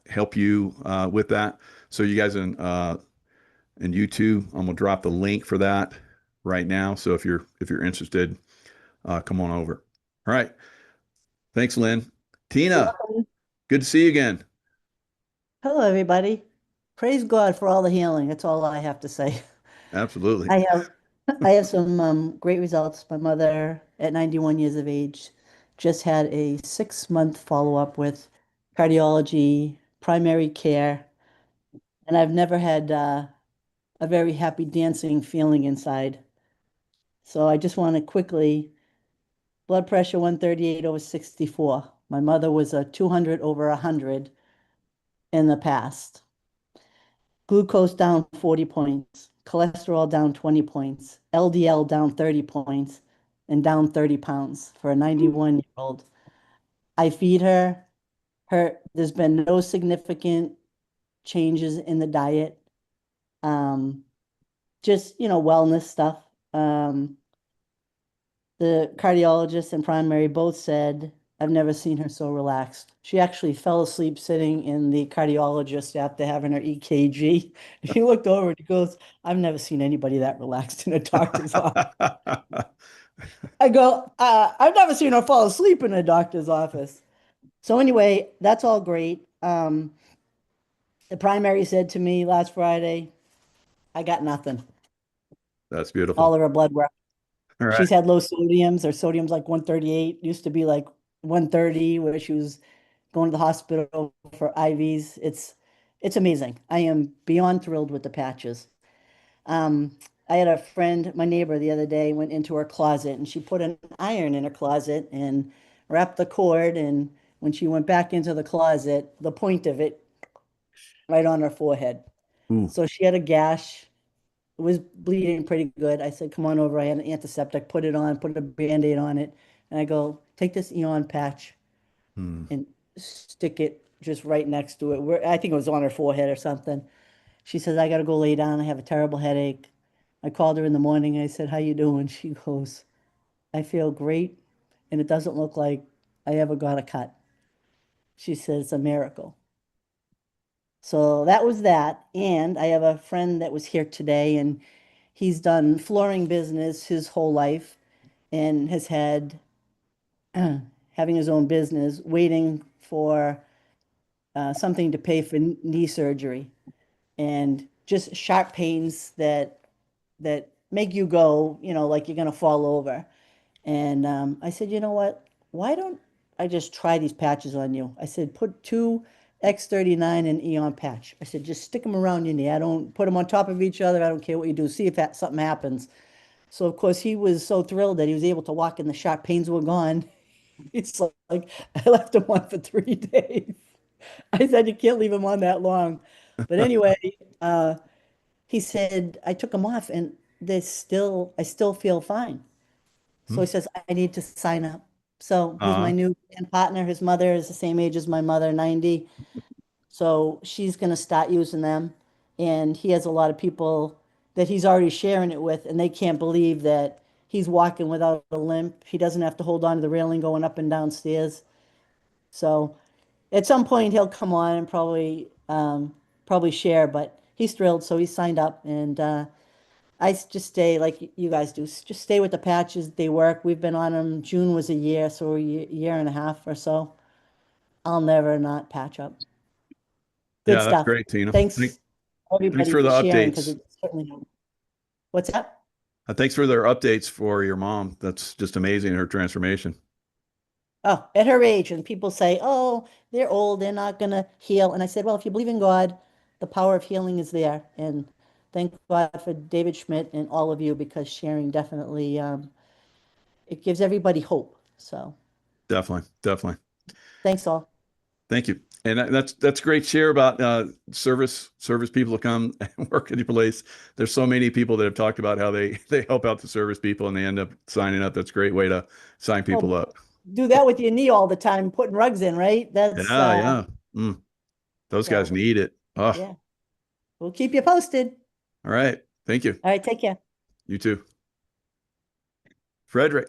help you with that. So you guys in YouTube, I'm gonna drop the link for that right now. So if you're interested, come on over. All right. Thanks, Lynn. Tina, good to see you again. Hello, everybody. Praise God for all the healing. That's all I have to say. Absolutely. I have some great results. My mother, at 91 years of age, just had a 6-month follow-up with cardiology, primary care, and I've never had a very happy dancing feeling inside. So I just want to quickly, blood pressure 138/64. My mother was a 200/100 in the past. Glucose down 40 points, cholesterol down 20 points, LDL down 30 points, and down 30 pounds for a 91-year-old. I feed her. There's been no significant changes in the diet. Just, wellness stuff. The cardiologist and primary both said, I've never seen her so relaxed. She actually fell asleep sitting in the cardiologist after having her EKG. He looked over and he goes, I've never seen anybody that relaxed in a doctor's office. I go, I've never seen her fall asleep in a doctor's office. So anyway, that's all great. The primary said to me last Friday, I got nothing. That's beautiful. All of her blood work. All right. She's had low sodiums. Her sodium's like 138. Used to be like 130, where she was going to the hospital for IVs. It's amazing. I am beyond thrilled with the patches. I had a friend, my neighbor, the other day went into her closet and she put an iron in her closet and wrapped the cord. And when she went back into the closet, the point of it right on her forehead. Ooh. So she had a gash. It was bleeding pretty good. I said, come on over. I had an antiseptic, put it on, put a Band-Aid on it. And I go, take this Eon patch and stick it just right next to it. I think it was on her forehead or something. She says, I got to go lay down. I have a terrible headache. I called her in the morning. I said, how you doing? She goes, I feel great. And it doesn't look like I ever got a cut. She says, it's a miracle. So that was that. And I have a friend that was here today, and he's done flooring business his whole life and has had having his own business, waiting for something to pay for knee surgery. and just sharp pains that make you go, like you're gonna fall over. And I said, you know what? Why don't I just try these patches on you? I said, put 2 X39 and Eon patch. I said, just stick them around your knee. I don't put them on top of each other. I don't care what you do. See if something happens. So of course he was so thrilled that he was able to walk and the sharp pains were gone. It's like I left him on for 3 days. I said you can't leave him on that long. But anyway, he said I took him off and I still feel fine. So he says I need to sign up. So he's my new partner. His mother is the same age as my mother, 90. So she's going to start using them. And he has a lot of people that he's already sharing it with, and they can't believe that he's walking without a limp. He doesn't have to hold on to the railing going up and down stairs. So at some point he'll come on and probably share, but he's thrilled. So he's signed up, and I just stay like you guys do. Just stay with the patches. They work. We've been on them. June was a year, so a year and a half or so. I'll never not patch up. Good Yeah, stuff. that's great, Tina. Thanks, everybody, Thanks for the sharing, updates. 'cause it certainly helped. What's that? Thanks for their updates for your mom. That's just amazing, her transformation. Oh, at her age, and people say, oh, they're old, they're not going to heal. And I said, well, if you believe in God, the power of healing is there. And thank God for David Schmidt and all of you, because sharing definitely, it gives everybody hope. So Definitely. thanks all. Thank you. And that's great share about service people to come and work at your place. There's so many people that have talked about how they help out the service people and they end up signing up. That's a great way to sign people up. Do that with your knee all the time, putting rugs in, right? That's Yeah. Those guys need it. Oh. Yeah. We'll keep you posted. All right. Thank you. All right. Take care. You too. Frederick.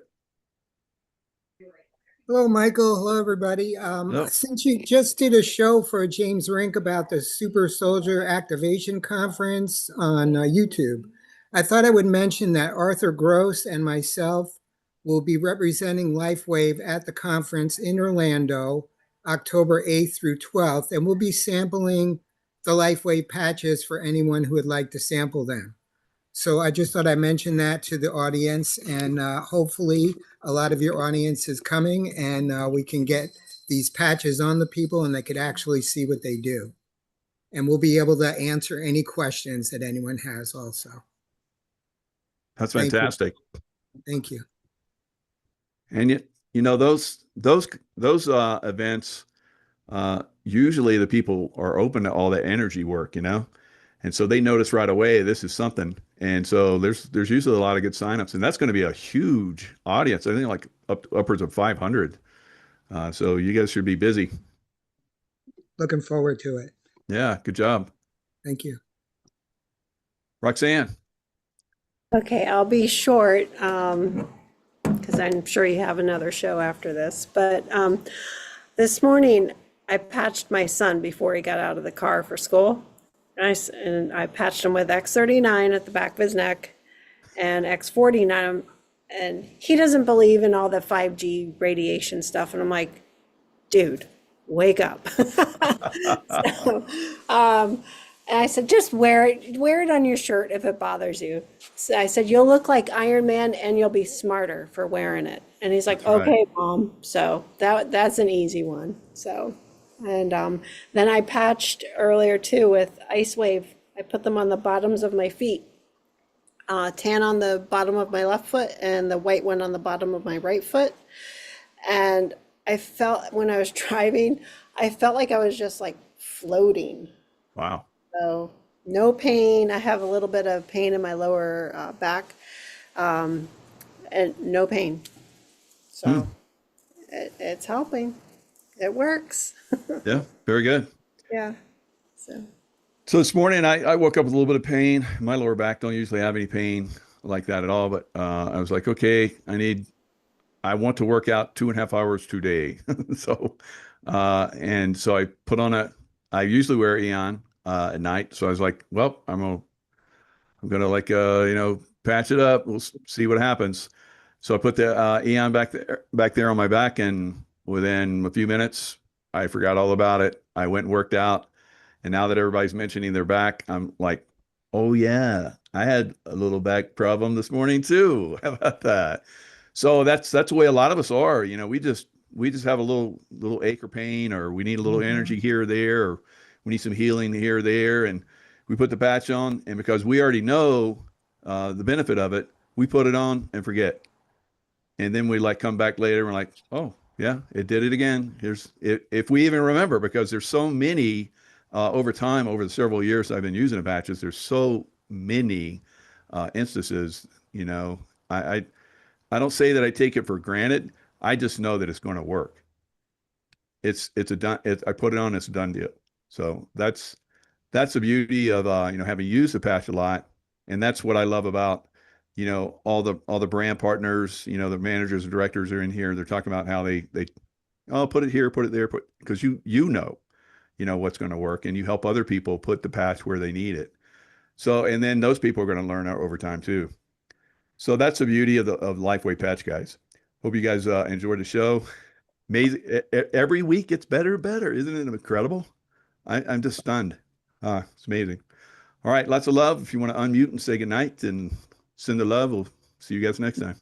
Hello, Michael. Hello, everybody. Since you just did a show for James Rink about the Super Soldier Activation Conference on YouTube, I thought I would mention that Arthur Gross and myself will be representing LifeWave at the conference in Orlando, October 8th through 12th, and we'll be sampling the LifeWave patches for anyone who would like to sample them. So I just thought I'd mention that to the audience, and hopefully a lot of your audience is coming, and we can get these patches on the people and they could actually see what they do. And we'll be able to answer any questions that anyone has also. That's fantastic. Thank you. And those events, usually the people are open to all that energy work, and so they notice right away this is something. And so there's usually a lot of good signups, and that's going to be a huge audience. I think like upwards of 500. So you guys should be busy. Looking forward to it. Yeah, good job. Thank you. Roxanne. Okay, I'll be short because I'm sure you have another show after this. But this morning I patched my son before he got out of the car for school. And I patched him with X39 at the back of his neck and X49. And he doesn't believe in all the 5G radiation stuff. And I'm like, dude, wake up. And I said, just wear it on your shirt if it bothers you. So I said, you'll look like Iron Man and you'll be smarter for wearing it. And he's like, That's okay, right. Mom. So that's an easy one. So, and then I patched earlier too with Ice Wave. I put them on the bottoms of my feet. Tan on the bottom of my left foot and the white one on the bottom of my right foot. And I felt when I was driving, I felt like I was just like floating. Wow. So no pain. I have a little bit of pain in my lower back, and no pain. So it's helping. It works. Yeah, very good. Yeah. So this morning I woke up with a little bit of pain. My lower back don't usually have any pain like that at all, but I was like, okay, I want to work out 2.5 hours today. So I put on I usually wear Eon at night. So I was like, well, I'm gonna like patch it up. We'll see what happens. So I put the Eon back there on my back, and within a few minutes I forgot all about it. I went and worked out, And now that everybody's mentioning their back, I'm like, oh yeah, I had a little back problem this morning too. How about that? So that's the way a lot of us are. You know, we just have a little ache or pain, or we need a little energy here or there, or we need some healing here or there, and we put the patch on, and because we already know the benefit of it, we put it on and forget. And then we like come back later and we're like, oh yeah, it did it again. If we even remember, because there's so many over time, over the several years I've been using the patches, there's so many instances, you know, I don't say that I take it for granted. I just know that it's going to work. I put it on, it's a done deal. So that's the beauty of, you know, having used the patch a lot. And that's what I love about, you know, all the brand partners, you know, the managers and directors are in here. They're talking about how they put it here, put it there, because you know what's going to work, and you help other people put the patch where they need it. So, and then those people are going to learn over time too. So that's the beauty of LifeWave Patch, guys. Hope you guys enjoyed the show. Amazing. Every week gets better and better. Isn't it incredible? I'm just stunned. It's amazing. All right. Lots of love. If you want to unmute and say goodnight and send the love, we'll see you guys next time.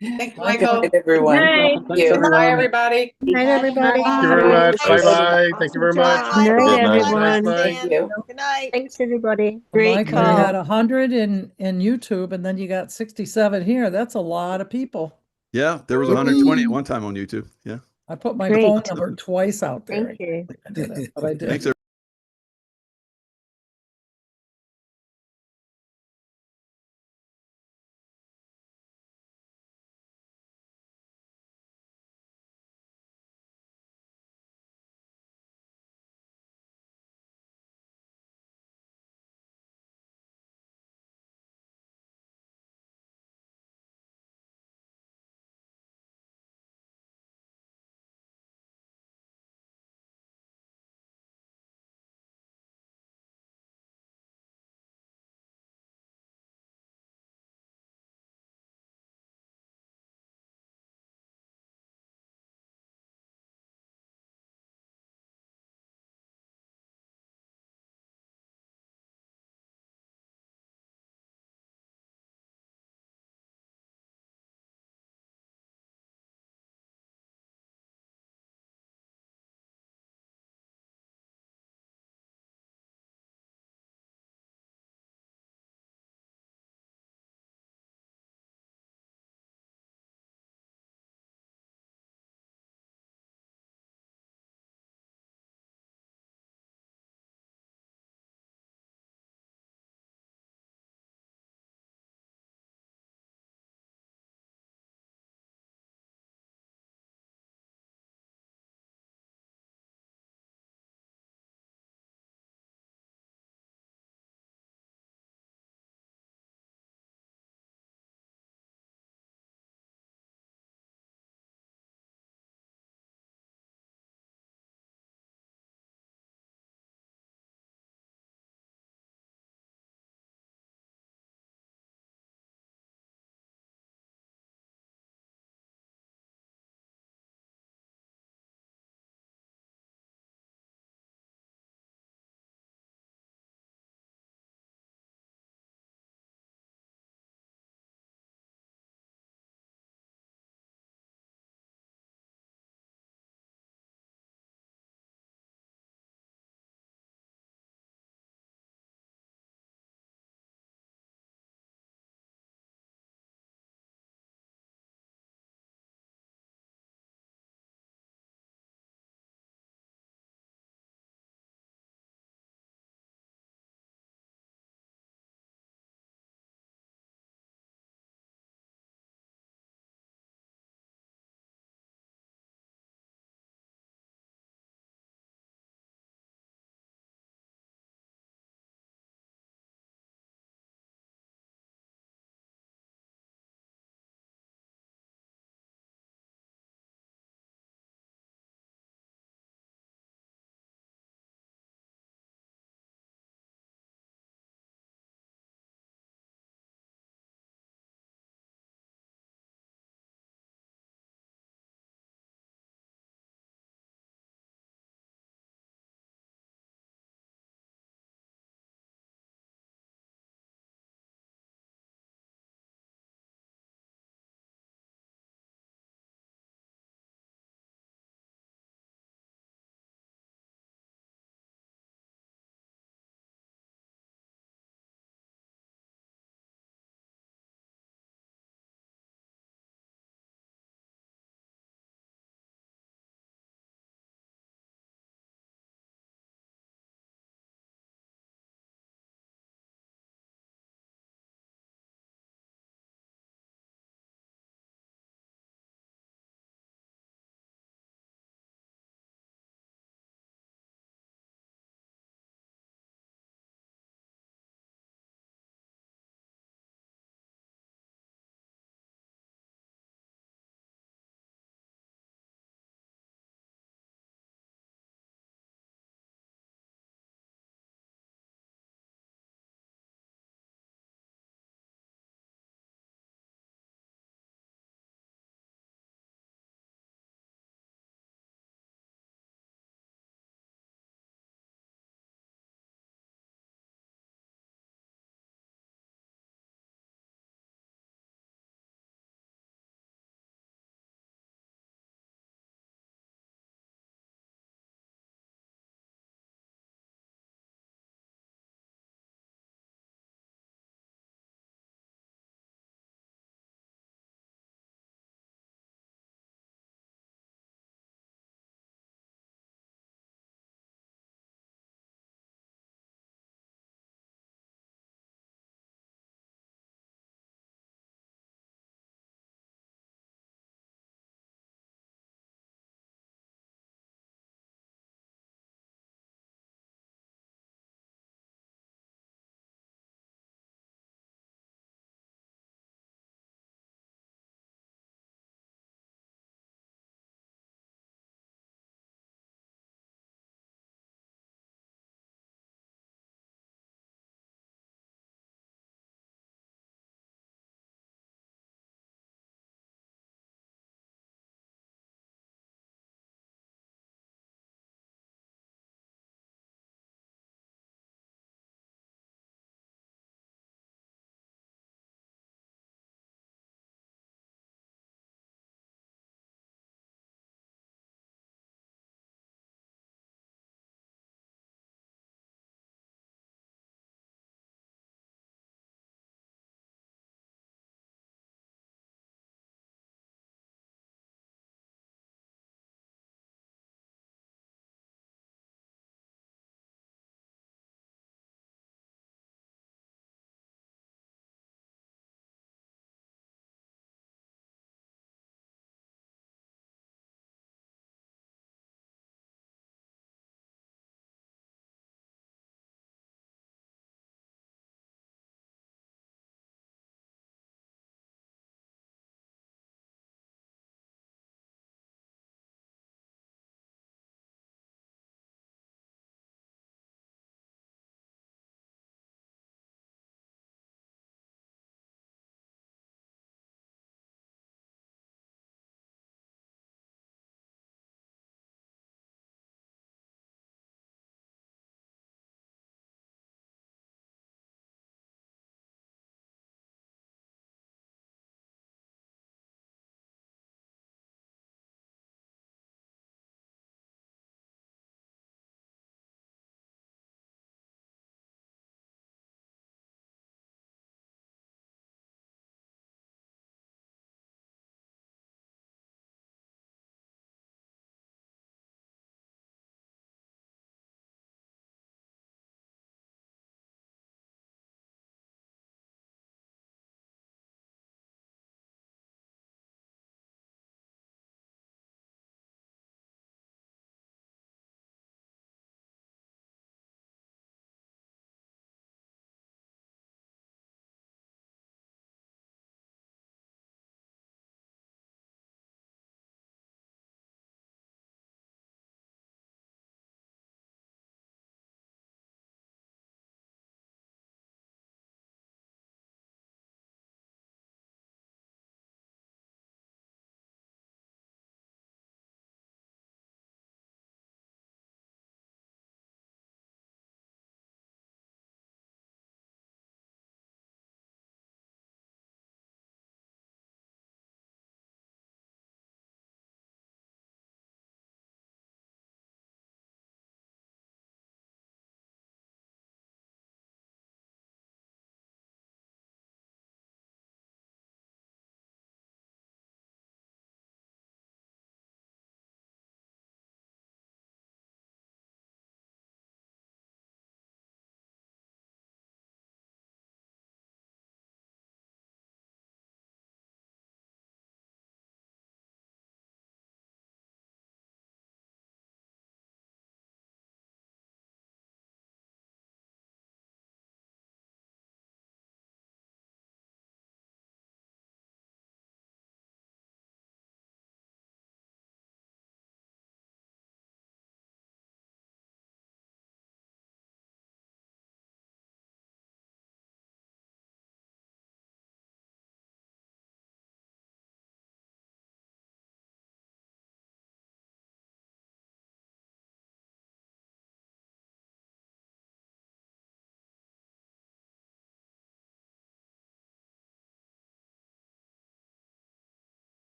Thank you, Michael. Good night, everyone. Thank you. Bye, everybody. Good night, everybody. Thank you very much. Bye-bye. Thank you very much. Good night, everyone. Thank you. Good night. Thanks, everybody. Great Great Michael, you had call. 100 in YouTube, and then you got 67 here. That's a lot of people. Yeah. There was 120 at one time on YouTube. Yeah. I put my Great. phone number twice out there. Thank you. I did it, but I did. Thanks,